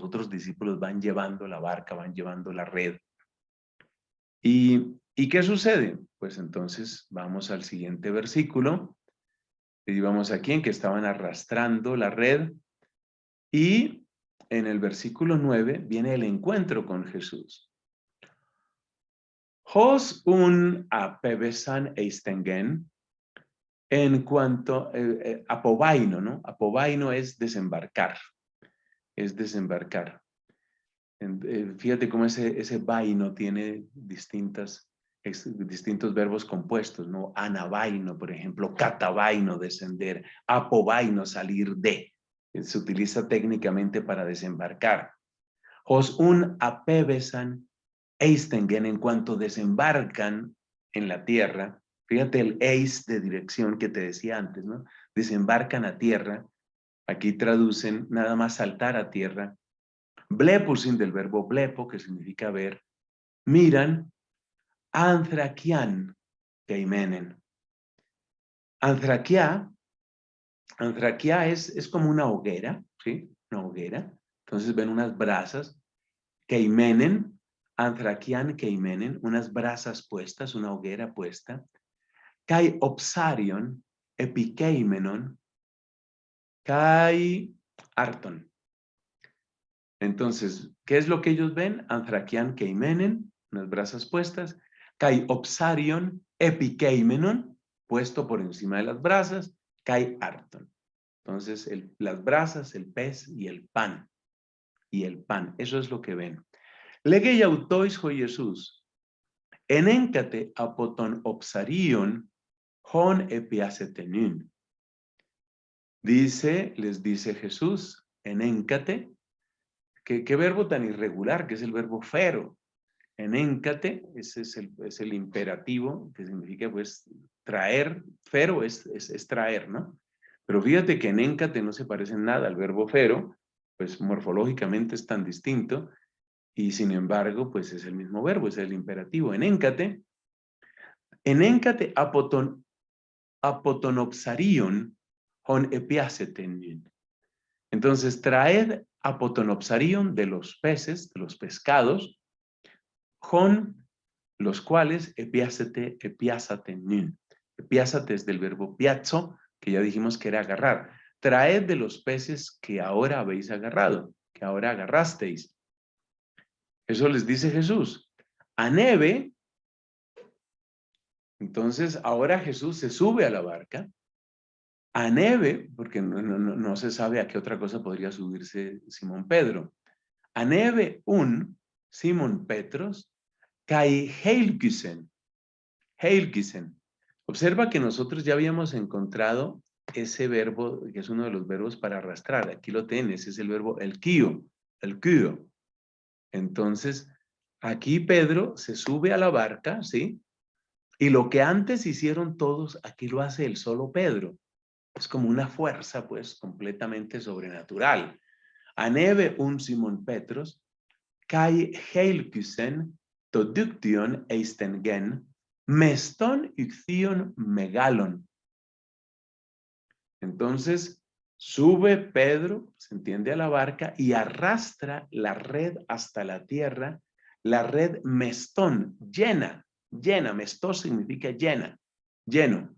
otros discípulos van llevando la barca, van llevando la red. ¿Y qué sucede? Pues entonces vamos al siguiente versículo. Y vamos aquí en que estaban arrastrando la red. Y en el versículo 9 viene el encuentro con Jesús. Hos un apebesan eistengen, en cuanto apobaino, ¿no? Apobaino es desembarcar, fíjate cómo ese vaino tiene distintos verbos compuestos, ¿no? Anabaino, por ejemplo, catabaino, descender, apobaino, salir de. Se utiliza técnicamente para desembarcar. Hos un apebesan eistengen, en cuanto desembarcan en la tierra. Fíjate el eis de dirección que te decía antes, ¿no? Desembarcan a tierra. Aquí traducen nada más saltar a tierra. Blepusin del verbo blepo, que significa ver. Miran. Anthrakian keimenen. Anthrakia es como una hoguera, ¿sí? Una hoguera. Entonces ven unas brasas. Keimenen, Anthrakian keimenen, unas brasas puestas, una hoguera puesta. Kai opsarion, epikeimenon, kai arton. Entonces, ¿qué es lo que ellos ven? Anthrakian keimenen, unas brasas puestas. Kai opsarion, epikeimenon, puesto por encima de las brasas. Kai arton. Entonces, las brasas, el pez y el pan. Eso es lo que ven. Lege autois ho Jesús. Enéncate apoton opsarion hon epiacetenun. Les dice Jesús, enéncate. ¿Qué verbo tan irregular, que es el verbo fero? Enéncate, ese es el imperativo, que significa pues traer. Fero es traer, ¿no? Pero fíjate que enéncate no se parece en nada al verbo fero, pues morfológicamente es tan distinto, y sin embargo, pues es el mismo verbo, es el imperativo. Enéncate apotonopsarion hon epiacetenun. Entonces, traed apotonopsarion de los peces, de los pescados, hon los cuales epiacetenun. Epiázate es del verbo piazzo, que ya dijimos que era agarrar. Traed de los peces que ahora habéis agarrado, que ahora agarrasteis. Eso les dice Jesús. Aneve. Entonces, ahora Jesús se sube a la barca. Aneve, porque no se sabe a qué otra cosa podría subirse Simón Pedro. Aneve un Simón Petros, kai heilkysen. Heilkysen. Observa que nosotros ya habíamos encontrado ese verbo, que es uno de los verbos para arrastrar. Aquí lo tienes, es el verbo el kio. Entonces, aquí Pedro se sube a la barca, ¿sí? Y lo que antes hicieron todos, aquí lo hace el solo Pedro. Es como una fuerza, pues, completamente sobrenatural. Aneve un Simón Petros, kai heilkysen, toduktion eistengen, meston ichthion megalon. Entonces, sube Pedro, se entiende, a la barca y arrastra la red hasta la tierra, la red mestón, llena llena. Mestos significa llena, lleno.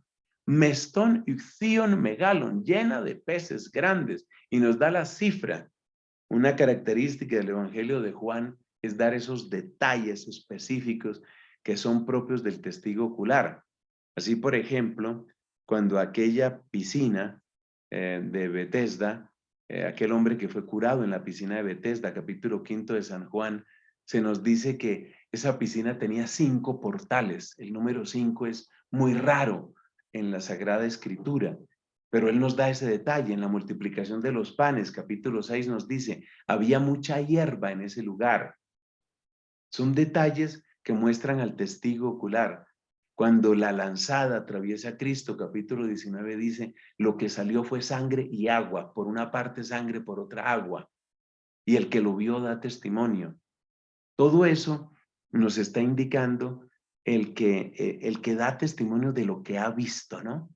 Mestón ichthion megalon, llena de peces grandes. Y nos da la cifra. Una característica del Evangelio de Juan es dar esos detalles específicos que son propios del testigo ocular. Así, por ejemplo, cuando aquella piscina de Betesda, aquel hombre que fue curado en la piscina de Betesda, capítulo 5 de San Juan, se nos dice que esa piscina tenía 5 portales. El número 5 es muy raro en la Sagrada Escritura, pero él nos da ese detalle. En la multiplicación de los panes, capítulo 6 nos dice, había mucha hierba en ese lugar. Son detalles que muestran al testigo ocular. Cuando la lanzada atraviesa a Cristo, capítulo 19 dice, lo que salió fue sangre y agua, por una parte sangre, por otra agua. Y el que lo vio da testimonio. Todo eso nos está indicando el que da testimonio de lo que ha visto, ¿no?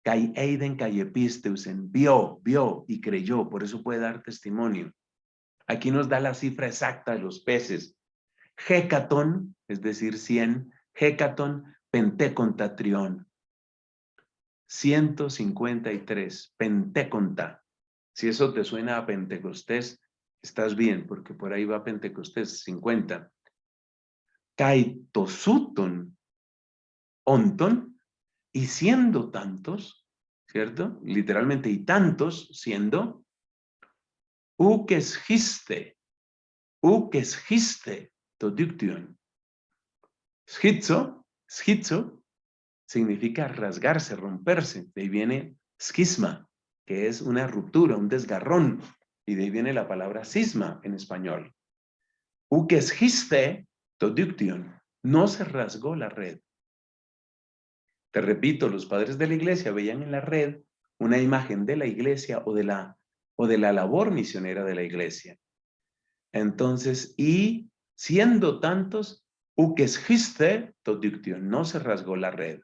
Kai eiden kai episteusen, vio y creyó, por eso puede dar testimonio. Aquí nos da la cifra exacta de los peces. Hécaton, es decir, 100, Hécaton pentecontatrión. 153, penteconta. Si eso te suena a Pentecostés, estás bien, porque por ahí va Pentecostés, 50. Kaitosuton, onton, y siendo tantos, ¿cierto? Literalmente, y tantos, siendo, ukesgiste, todiction. Schizo, significa rasgarse, romperse. De ahí viene schisma, que es una ruptura, un desgarrón. Y de ahí viene la palabra cisma en español. Ukesgiste, todiction. No se rasgó la red. Te repito, los padres de la iglesia veían en la red una imagen de la iglesia o de la labor misionera de la iglesia. Entonces, y siendo tantos, ukesgiste todiction, no se rasgó la red.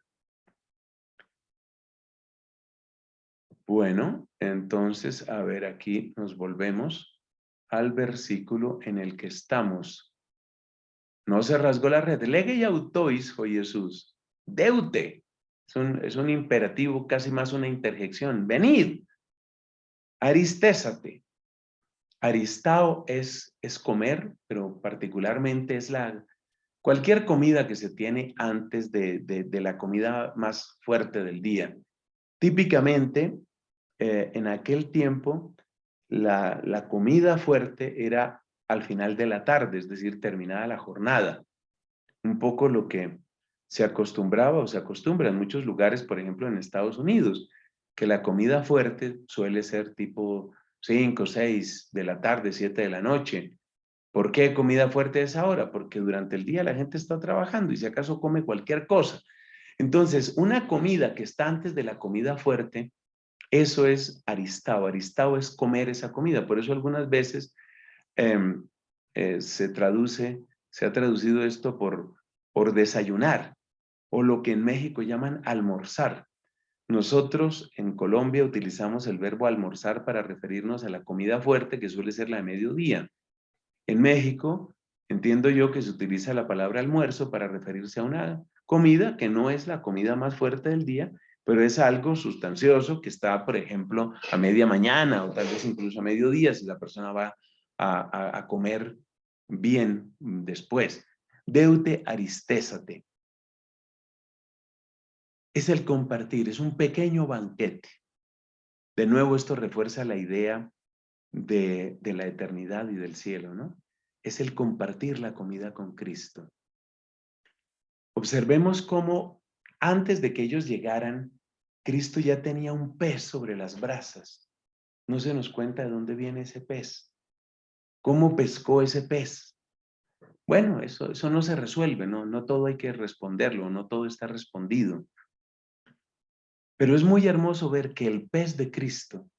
Bueno, entonces, a ver, aquí nos volvemos al versículo en el que estamos. No se rasgó la red. Lege y autois, o Jesús. Deute. Es un imperativo, casi más una interjección. Venid. Aristésate. Aristao es comer, pero particularmente es cualquier comida que se tiene antes de la comida más fuerte del día. Típicamente, en aquel tiempo, la comida fuerte era al final de la tarde, es decir, terminada la jornada. Un poco lo que se acostumbraba o se acostumbra en muchos lugares, por ejemplo en Estados Unidos, que la comida fuerte suele ser tipo 5, 6 de la tarde, 7 de la noche. ¿Por qué comida fuerte es ahora? Porque durante el día la gente está trabajando y si acaso come cualquier cosa. Entonces, una comida que está antes de la comida fuerte, eso es aristao. Aristao es comer esa comida. Por eso algunas veces se ha traducido esto por desayunar, o lo que en México llaman almorzar. Nosotros en Colombia utilizamos el verbo almorzar para referirnos a la comida fuerte, que suele ser la de mediodía. En México, entiendo yo que se utiliza la palabra almuerzo para referirse a una comida que no es la comida más fuerte del día, pero es algo sustancioso que está, por ejemplo, a media mañana o tal vez incluso a mediodía si la persona va a comer bien después. Deute aristésate. Es el compartir, es un pequeño banquete. De nuevo, esto refuerza la idea de la eternidad y del cielo, ¿no? Es el compartir la comida con Cristo. Observemos cómo antes de que ellos llegaran, Cristo ya tenía un pez sobre las brasas. No se nos cuenta de dónde viene ese pez. ¿Cómo pescó ese pez? Bueno, eso no se resuelve, no todo hay que responderlo, no todo está respondido. Pero es muy hermoso ver que el pez de Cristo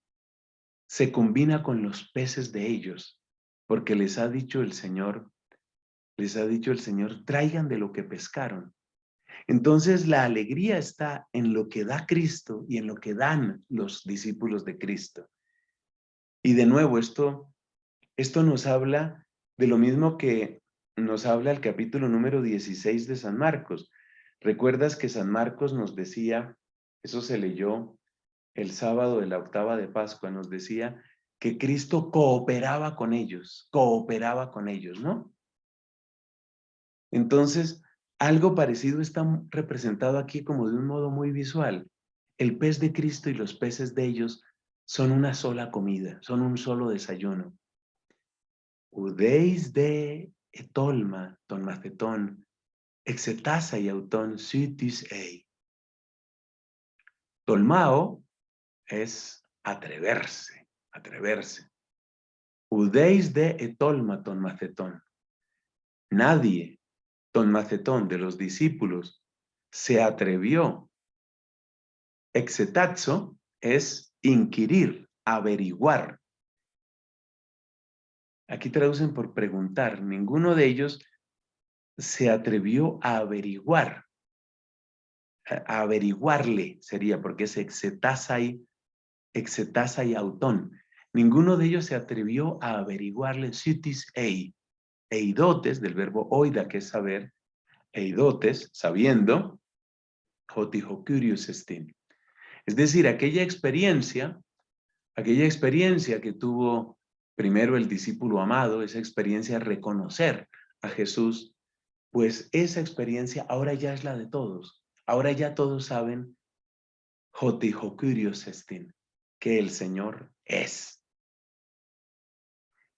se combina con los peces de ellos, porque les ha dicho el Señor, traigan de lo que pescaron. Entonces la alegría está en lo que da Cristo y en lo que dan los discípulos de Cristo. Y de nuevo, esto nos habla de lo mismo que nos habla el capítulo número 16 de San Marcos. ¿Recuerdas que San Marcos nos decía, eso se leyó el sábado de la octava de Pascua, nos decía que Cristo cooperaba con ellos, ¿no? Entonces, algo parecido está representado aquí como de un modo muy visual. El pez de Cristo y los peces de ellos son una sola comida, son un solo desayuno. Udeis de etolma, ton maceton, exetasa y auton sytis ei. Tolmao es atreverse, atreverse. Udeis de etolma, ton macetón. Nadie, ton macetón, de los discípulos, se atrevió. Exetazzo es inquirir, averiguar. Aquí traducen por preguntar. Ninguno de ellos se atrevió a averiguar. A averiguarle sería, porque es exetazai autón. Ninguno de ellos se atrevió a averiguarle sitis ei. Eidotes, del verbo oida, que es saber. Eidotes, sabiendo. Hotihocurius estin. Es decir, aquella experiencia que tuvo primero el discípulo amado, esa experiencia de reconocer a Jesús, pues esa experiencia ahora ya es la de todos. Ahora ya todos saben, Hotihocurios estin, que el Señor es.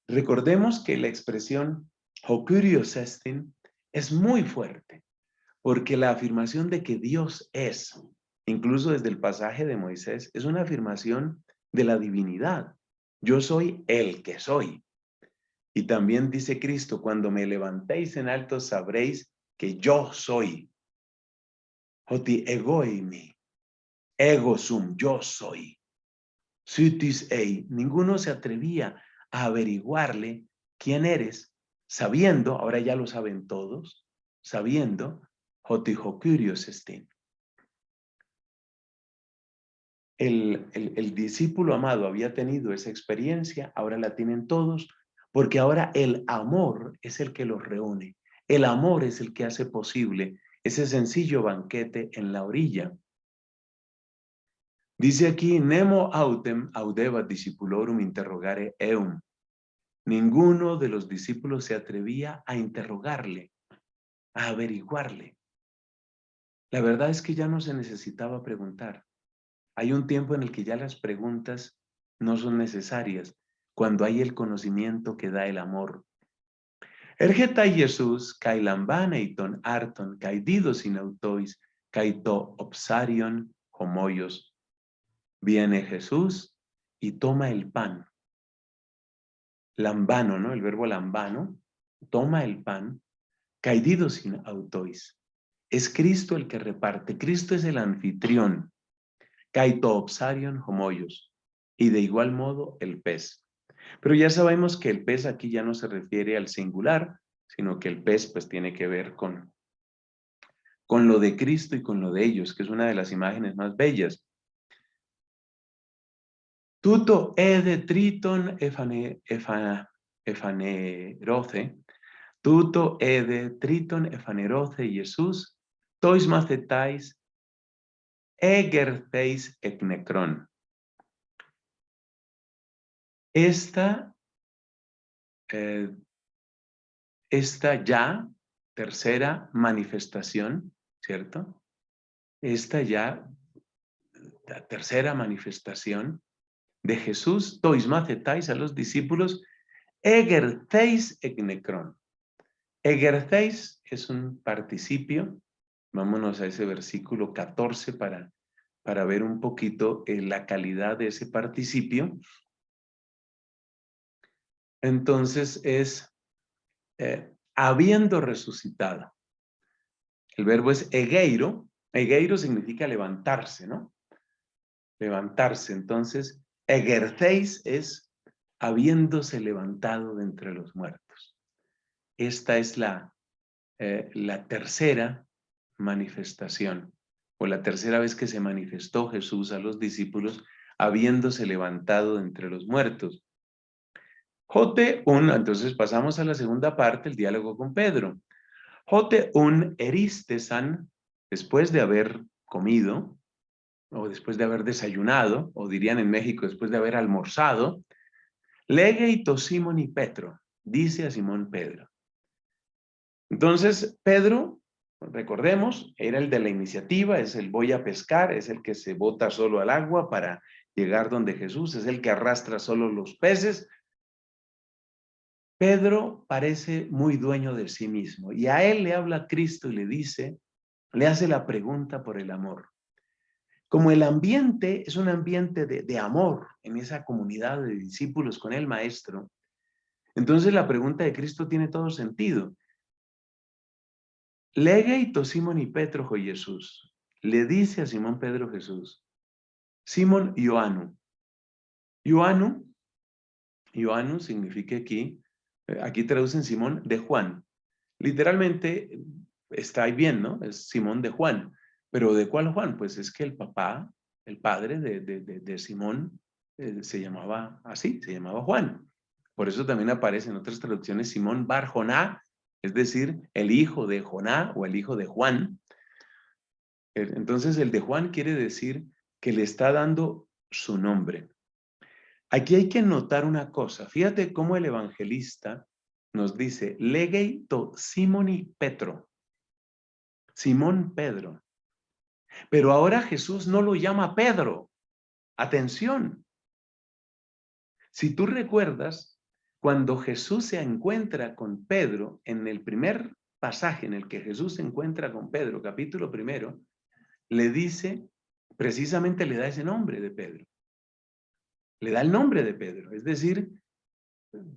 Recordemos que la expresión Hocurios estin es muy fuerte, porque la afirmación de que Dios es, incluso desde el pasaje de Moisés, es una afirmación de la divinidad. Yo soy el que soy. Y también dice Cristo, cuando me levantéis en alto sabréis que yo soy. Hoti egoimi, ego sum, yo soy. Sitis ei, ninguno se atrevía a averiguarle quién eres, sabiendo, ahora ya lo saben todos, sabiendo, hoti hocurios estin. El discípulo amado había tenido esa experiencia, ahora la tienen todos, porque ahora el amor es el que los reúne. El amor es el que hace posible ese sencillo banquete en la orilla. Dice aquí, nemo autem audebat discipulorum interrogare eum. Ninguno de los discípulos se atrevía a interrogarle, a averiguarle. La verdad es que ya no se necesitaba preguntar. Hay un tiempo en el que ya las preguntas no son necesarias, cuando hay el conocimiento que da el amor. Ergetai Jesús, kai lambaneiton arton, kai didos inautois, kai to obsarion homoios. Viene Jesús y toma el pan. Lambano, ¿no? El verbo lambano, toma el pan, kai didos inautois. Es Cristo el que reparte, Cristo es el anfitrión. Kaitopsarion homoyos, y de igual modo el pez. Pero ya sabemos que el pez aquí ya no se refiere al singular, sino que el pez pues tiene que ver con lo de Cristo y con lo de ellos, que es una de las imágenes más bellas. Tuto ede triton efaneroce, tuto ede triton efaneroce Jesús, tois macetais egerceis eknekron. Esta ya tercera manifestación, ¿cierto? Esta ya, la tercera manifestación de Jesús, tois macetais a los discípulos, egerceis eknekron. Egerceis es un participio, vámonos a ese versículo 14 para ver un poquito la calidad de ese participio. Entonces es habiendo resucitado. El verbo es egeiro. Egeiro significa levantarse, ¿no? Levantarse. Entonces, egerceis es habiéndose levantado de entre los muertos. Esta es la tercera manifestación, o la tercera vez que se manifestó Jesús a los discípulos, habiéndose levantado de entre los muertos. Jote un, entonces pasamos a la segunda parte, el diálogo con Pedro. Jote un eristesan después de haber comido, o después de haber desayunado, o dirían en México, después de haber almorzado, legeito Simoni Petro, dice a Simón Pedro. Entonces, Pedro, recordemos, era el de la iniciativa, es el voy a pescar, es el que se bota solo al agua para llegar donde Jesús, es el que arrastra solo los peces. Pedro parece muy dueño de sí mismo y a él le habla Cristo y le dice, le hace la pregunta por el amor. Como el ambiente es un ambiente de amor en esa comunidad de discípulos con el maestro, entonces la pregunta de Cristo tiene todo sentido. Legeito Simón y Petro Jesús. Le dice a Simón Pedro Jesús, Simón Ioannu. Ioannu significa aquí traducen Simón de Juan. Literalmente está ahí bien, ¿no? Es Simón de Juan. Pero ¿de cuál Juan? Pues es que el papá, el padre de Simón, se llamaba así, se llamaba Juan. Por eso también aparece en otras traducciones Simón Bar Joná, es decir, el hijo de Joná o el hijo de Juan. Entonces el de Juan quiere decir que le está dando su nombre. Aquí hay que notar una cosa. Fíjate cómo el evangelista nos dice, legeito Simoni Petro, Simón Pedro. Pero ahora Jesús no lo llama Pedro. Atención. Si tú recuerdas, cuando Jesús se encuentra con Pedro, en el primer pasaje en el que Jesús se encuentra con Pedro, capítulo 1, le dice, precisamente le da ese nombre de Pedro. Le da el nombre de Pedro. Es decir,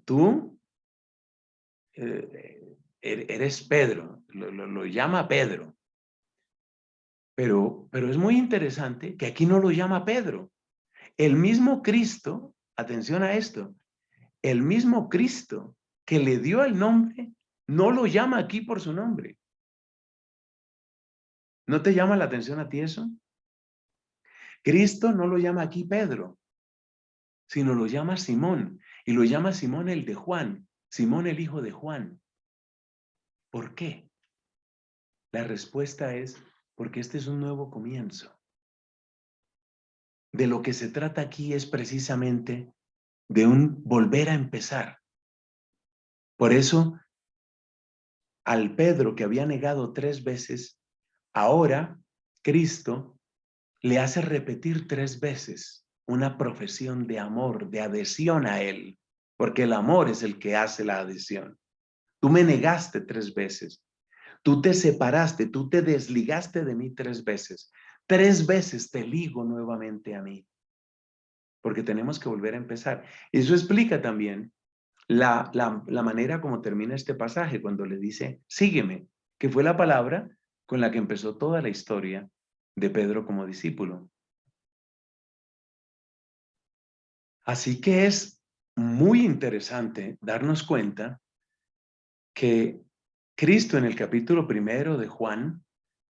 tú eres Pedro, lo llama Pedro. Pero es muy interesante que aquí no lo llama Pedro. El mismo Cristo, atención a esto, el mismo Cristo que le dio el nombre, no lo llama aquí por su nombre. ¿No te llama la atención a ti eso? Cristo no lo llama aquí Pedro, sino lo llama Simón, y lo llama Simón el de Juan, Simón el hijo de Juan. ¿Por qué? La respuesta es porque este es un nuevo comienzo. De lo que se trata aquí es precisamente de un volver a empezar. Por eso, al Pedro que había negado 3 veces, ahora Cristo le hace repetir 3 veces una profesión de amor, de adhesión a Él, porque el amor es el que hace la adhesión. Tú me negaste 3 veces, tú te separaste, tú te desligaste de mí 3 veces, 3 veces te ligo nuevamente a mí, porque tenemos que volver a empezar. Eso explica también la manera como termina este pasaje, cuando le dice, sígueme, que fue la palabra con la que empezó toda la historia de Pedro como discípulo. Así que es muy interesante darnos cuenta que Cristo en el capítulo 1 de Juan,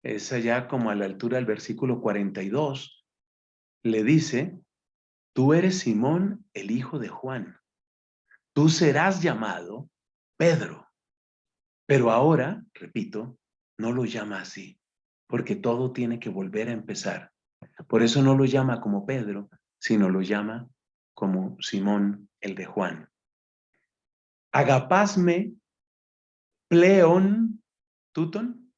es allá como a la altura del versículo 42, le dice, tú eres Simón, el hijo de Juan, tú serás llamado Pedro. Pero ahora, repito, no lo llama así, porque todo tiene que volver a empezar. Por eso no lo llama como Pedro, sino lo llama como Simón, el de Juan. Agapasme pleon tuton.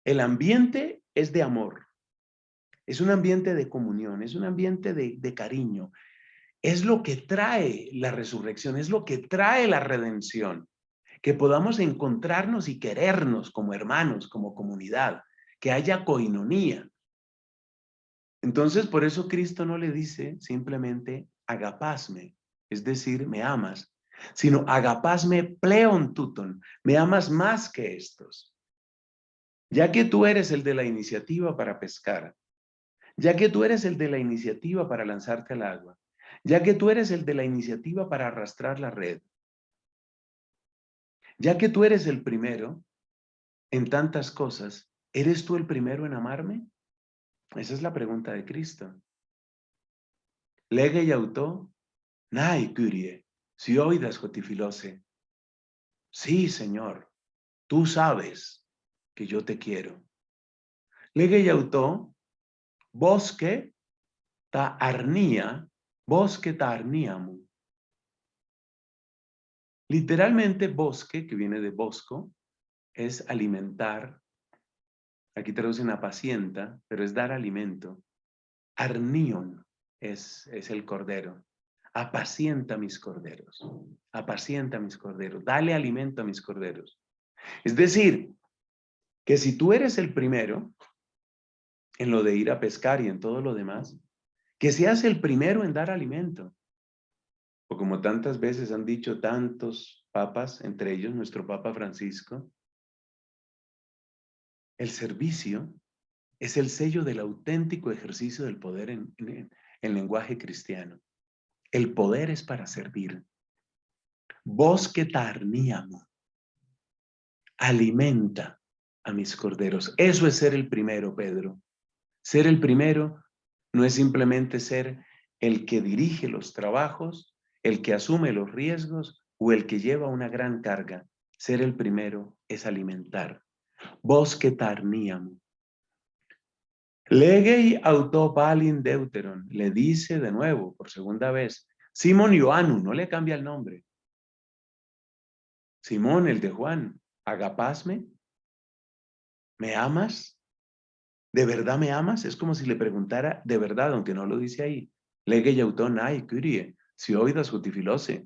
El ambiente es de amor, es un ambiente de comunión, es un ambiente de cariño. Es lo que trae la resurrección, es lo que trae la redención. Que podamos encontrarnos y querernos como hermanos, como comunidad, que haya koinonía. Entonces, por eso Cristo no le dice simplemente agapasme, es decir, me amas, sino agapasme pleon tuton, me amas más que estos. Ya que tú eres el de la iniciativa para pescar, ya que tú eres el de la iniciativa para lanzarte al agua, ya que tú eres el de la iniciativa para arrastrar la red, ya que tú eres el primero en tantas cosas, ¿eres tú el primero en amarme? Esa es la pregunta de Cristo. Lege y auto, nai curie, si oidas jotifilose. Sí, Señor, tú sabes que yo te quiero. Lege y auto, bosque ta arnia, bosque ta arniamu. Literalmente bosque, que viene de bosco, es alimentar. Aquí traducen apacienta, pero es dar alimento. Arnion es el cordero. Apacienta mis corderos. Apacienta mis corderos. Dale alimento a mis corderos. Es decir, que si tú eres el primero en lo de ir a pescar y en todo lo demás, que seas el primero en dar alimento. O como tantas veces han dicho tantos papas, entre ellos nuestro Papa Francisco, el servicio es el sello del auténtico ejercicio del poder en lenguaje cristiano. El poder es para servir. Bosque tarníamo, alimenta a mis corderos. Eso es ser el primero, Pedro. Ser el primero no es simplemente ser el que dirige los trabajos, el que asume los riesgos o el que lleva una gran carga. Ser el primero es alimentar. Bosque tarníamo. Legei auto palin deuteron. Le dice de nuevo, por segunda vez, Simón Ioannu, no le cambia el nombre. Simón, el de Juan, agapasme, ¿me amas? ¿De verdad me amas? Es como si le preguntara de verdad, aunque no lo dice ahí. Legei auto nai curie, si oidas jutifilose.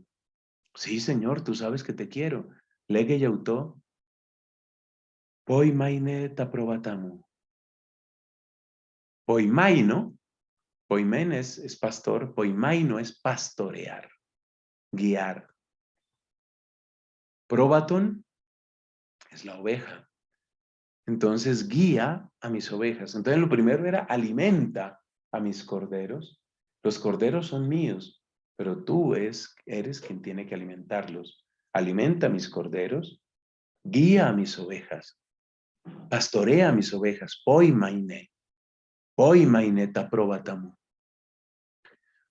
Sí, Señor, tú sabes que te quiero. Legei auto, poi maine taprobatamu. Poimaino, poimen es pastor, poimaino es pastorear, guiar. Probaton es la oveja. Entonces guía a mis ovejas. Entonces lo primero era alimenta a mis corderos. Los corderos son míos, pero tú eres quien tiene que alimentarlos. Alimenta a mis corderos, guía a mis ovejas, pastorea a mis ovejas. Poi maine ta probatamu.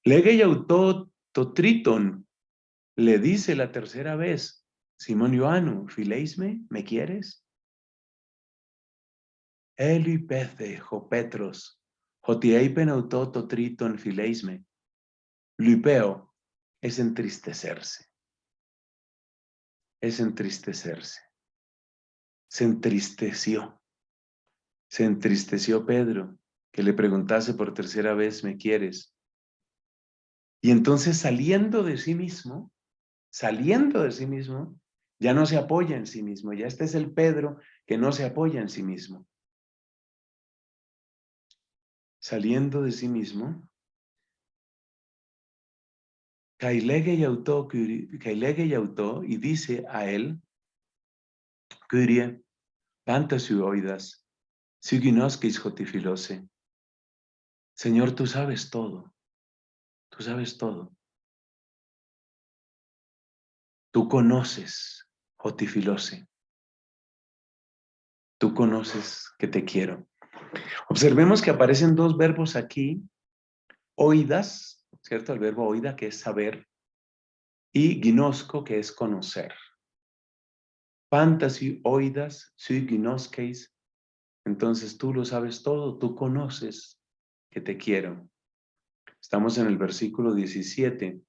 Legei auto totriton, le dice la tercera vez, Simón Ioannu, fileisme, ¿me quieres? Eli pece, jo Petros, jotieipen autoto triton fileisme. Lupeo es entristecerse. Es entristecerse. Se entristeció. Se entristeció Pedro, que le preguntase por tercera vez, ¿me quieres? Y entonces saliendo de sí mismo, ya no se apoya en sí mismo. Ya este es el Pedro que no se apoya en sí mismo. Saliendo de sí mismo, Cailege y auto, y dice a él, Kyrie, pantasiuoidas, siginoskis jotifilose. Señor, tú sabes todo, tú sabes todo. Tú conoces, jotifilose. Tú conoces que te quiero. Observemos que aparecen dos verbos aquí, oidas, ¿cierto? El verbo oida, que es saber, y ginosco, que es conocer. Pantasi oidas, sui ginoskeis. Entonces tú lo sabes todo, tú conoces que te quiero. Estamos en el versículo 17.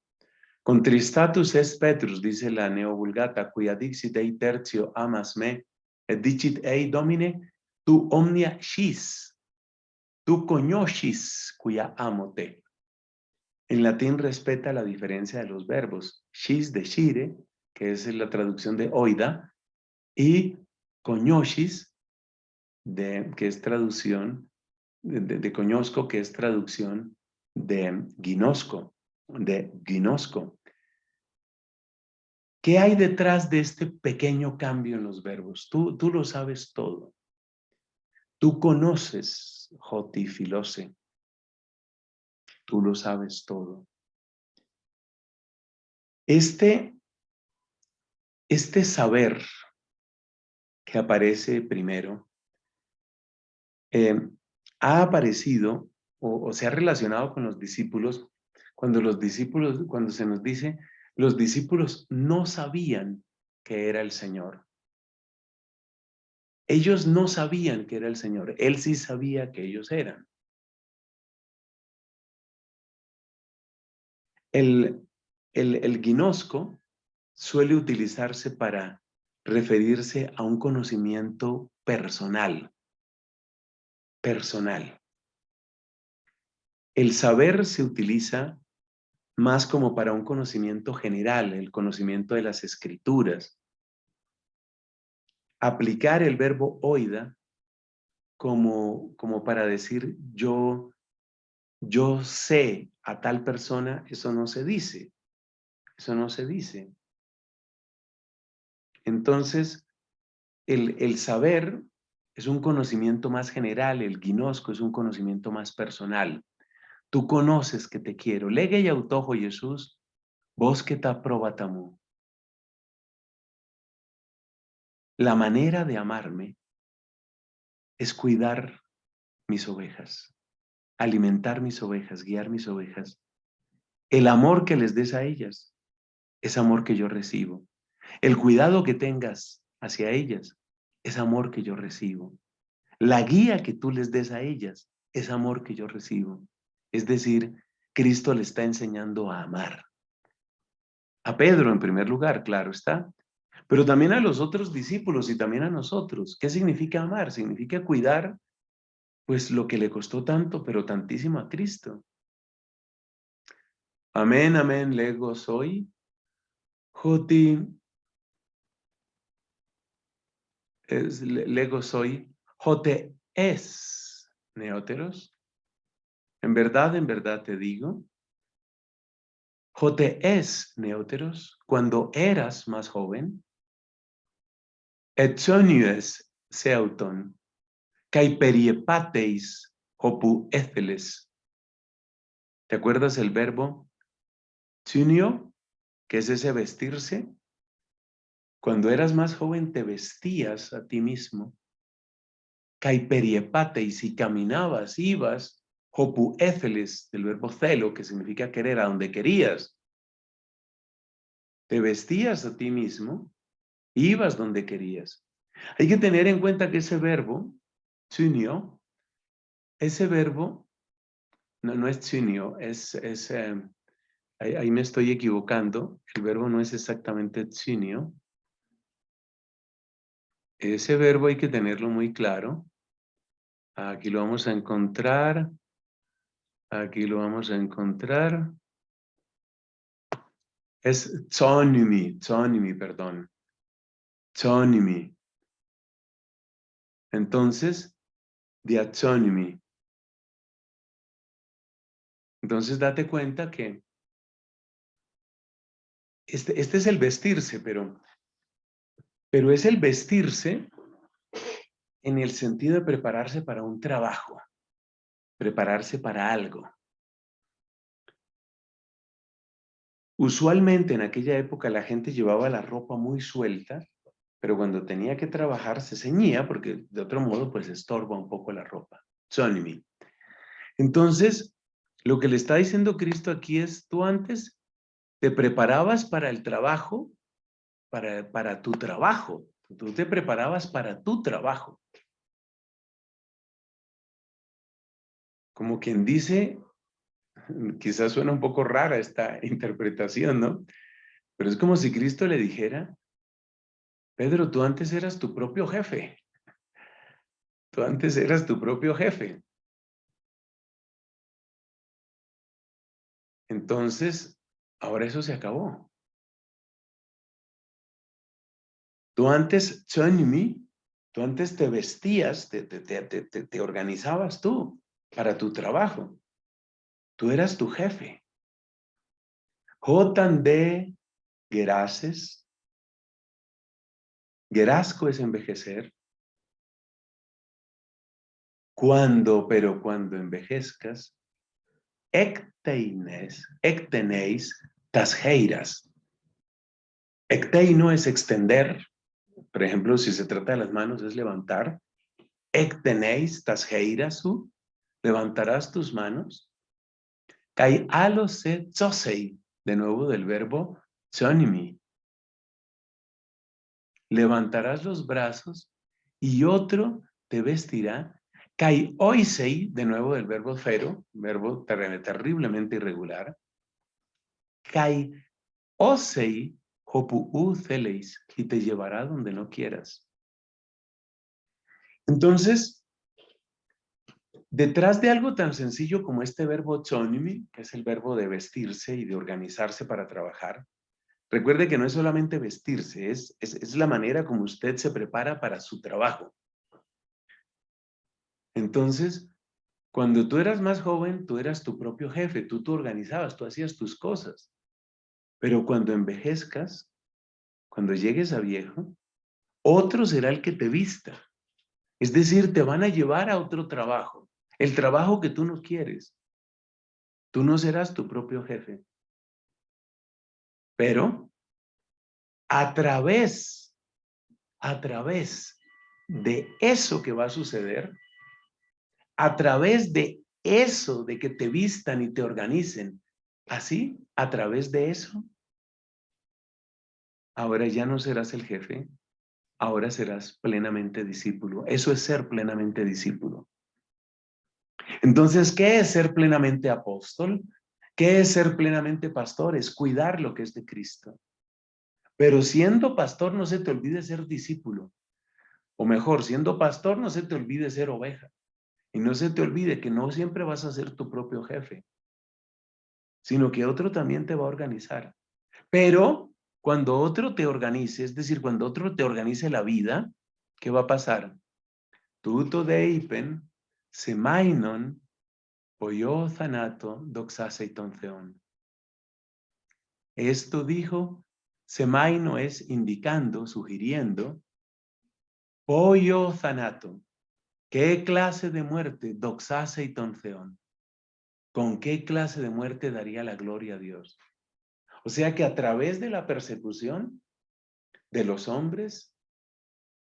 Contristatus est Petrus, dice la Neovulgata, cuia dixit ei tertio amas me, et dicit ei domine, tu omnia scis, tu conoscis cuia amo te. En latín respeta la diferencia de los verbos. Scis de scire, que es la traducción de oida, y conoscis, que es traducción de coñosco, que es traducción de ginosco, ¿Qué hay detrás de este pequeño cambio en los verbos? Tú lo sabes todo. Tú conoces, jotifilose. Tú lo sabes todo. Este saber que aparece primero ha aparecido o se ha relacionado con los discípulos cuando se nos dice, los discípulos no sabían que era el Señor. Ellos no sabían que era el Señor. Él sí sabía que ellos eran. El gnosco suele utilizarse para referirse a un conocimiento personal. Personal. El saber se utiliza más como para un conocimiento general, el conocimiento de las escrituras. Aplicar el verbo oida como para decir yo sé a tal persona, eso no se dice. Eso no se dice. Entonces, el saber es un conocimiento más general, el gnosco es un conocimiento más personal. Tú conoces que te quiero. Legue y autojo Jesús, vos que te aprobatamú. La manera de amarme es cuidar mis ovejas, alimentar mis ovejas, guiar mis ovejas. El amor que les des a ellas es amor que yo recibo. El cuidado que tengas hacia ellas es amor que yo recibo. La guía que tú les des a ellas es amor que yo recibo. Es decir, Cristo le está enseñando a amar. A Pedro en primer lugar, claro está, pero también a los otros discípulos y también a nosotros. ¿Qué significa amar? Significa cuidar, pues lo que le costó tanto, pero tantísimo a Cristo. Amén, amén, lego soy. Joti, lego soy. Jote es neóteros. En verdad te digo. Jote es neóteros. Cuando eras más joven. Etsonius seauton. Kai periepateis hopu éfeles. ¿Te acuerdas el verbo tsunio? Que es ese vestirse. Cuando eras más joven te vestías a ti mismo. Kai periepateis, y caminabas, ibas, hopu éfeles, del verbo celo, que significa querer, a donde querías. Te vestías a ti mismo, ibas donde querías. Hay que tener en cuenta que ese verbo, tsunio, ese verbo, no es tsunio, ahí me estoy equivocando, el verbo no es exactamente tsunio. Ese verbo hay que tenerlo muy claro. Aquí lo vamos a encontrar. Aquí lo vamos a encontrar. Es zonimi, perdón. Zonimi. Entonces, diatzonimi. Entonces, date cuenta que este es el vestirse, pero es el vestirse en el sentido de prepararse para un trabajo, prepararse para algo. Usualmente en aquella época la gente llevaba la ropa muy suelta, pero cuando tenía que trabajar se ceñía porque de otro modo pues estorba un poco la ropa. Zonimi. Entonces, lo que le está diciendo Cristo aquí es, tú antes te preparabas para el trabajo, para tu trabajo. Tú te preparabas para tu trabajo. Como quien dice, quizás suena un poco rara esta interpretación, ¿no? Pero es como si Cristo le dijera, Pedro, tú antes eras tu propio jefe. Tú antes eras tu propio jefe. Entonces, ahora eso se acabó. Tú antes, tú antes te vestías, te organizabas tú para tu trabajo. Tú eras tu jefe. Jotan de gerases. Gerasco es envejecer. Pero cuando envejezcas, ecteneis tasjeiras. Ecteino es extender. Por ejemplo, si se trata de las manos, es levantar. Ecteneis tasjeirasu. Levantarás tus manos. Kai alose tsosei. De nuevo del verbo tsonimi. Levantarás los brazos y otro te vestirá. Kai oisei, de nuevo del verbo fero, verbo terriblemente irregular. Kai osei hopuu theleis, y te llevará donde no quieras. Entonces, detrás de algo tan sencillo como este verbo chonimi, que es el verbo de vestirse y de organizarse para trabajar, recuerde que no es solamente vestirse, es la manera como usted se prepara para su trabajo. Entonces, cuando tú eras más joven, tú eras tu propio jefe, tú te organizabas, tú hacías tus cosas. Pero cuando envejezcas, cuando llegues a viejo, otro será el que te vista. Es decir, te van a llevar a otro trabajo, el trabajo que tú no quieres. Tú no serás tu propio jefe. Pero a través de eso que va a suceder, a través de eso, de que te vistan y te organicen, así, a través de eso, ahora ya no serás el jefe, ahora serás plenamente discípulo. Eso es ser plenamente discípulo. Entonces, ¿qué es ser plenamente apóstol? ¿Qué es ser plenamente pastor? Es cuidar lo que es de Cristo. Pero siendo pastor, no se te olvide ser discípulo. O mejor, siendo pastor, no se te olvide ser oveja. Y no se te olvide que no siempre vas a ser tu propio jefe, sino que otro también te va a organizar. Pero cuando otro te organice, es decir, cuando otro te organice la vida, ¿qué va a pasar? Tuto deipen, semainon, poyo thanato, doxaseiton theon. Esto dijo, semaino es indicando, sugiriendo, poyo thanato. ¿Qué clase de muerte? Doxaseiton theon. ¿Con qué clase de muerte daría la gloria a Dios? O sea que a través de la persecución de los hombres,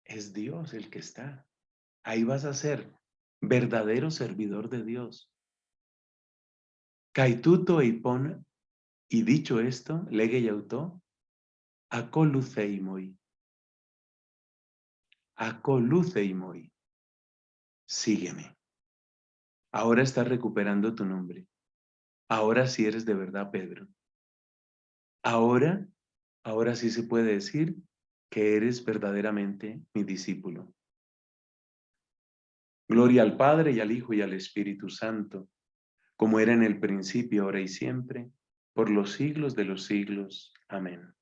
es Dios el que está. Ahí vas a ser verdadero servidor de Dios. Caituto eipon, y dicho esto, lege y auto, acoluceimoi. Acoluceimoi. Sígueme. Ahora estás recuperando tu nombre. Ahora sí eres de verdad Pedro. Ahora sí se puede decir que eres verdaderamente mi discípulo. Gloria al Padre y al Hijo y al Espíritu Santo, como era en el principio, ahora y siempre, por los siglos de los siglos. Amén.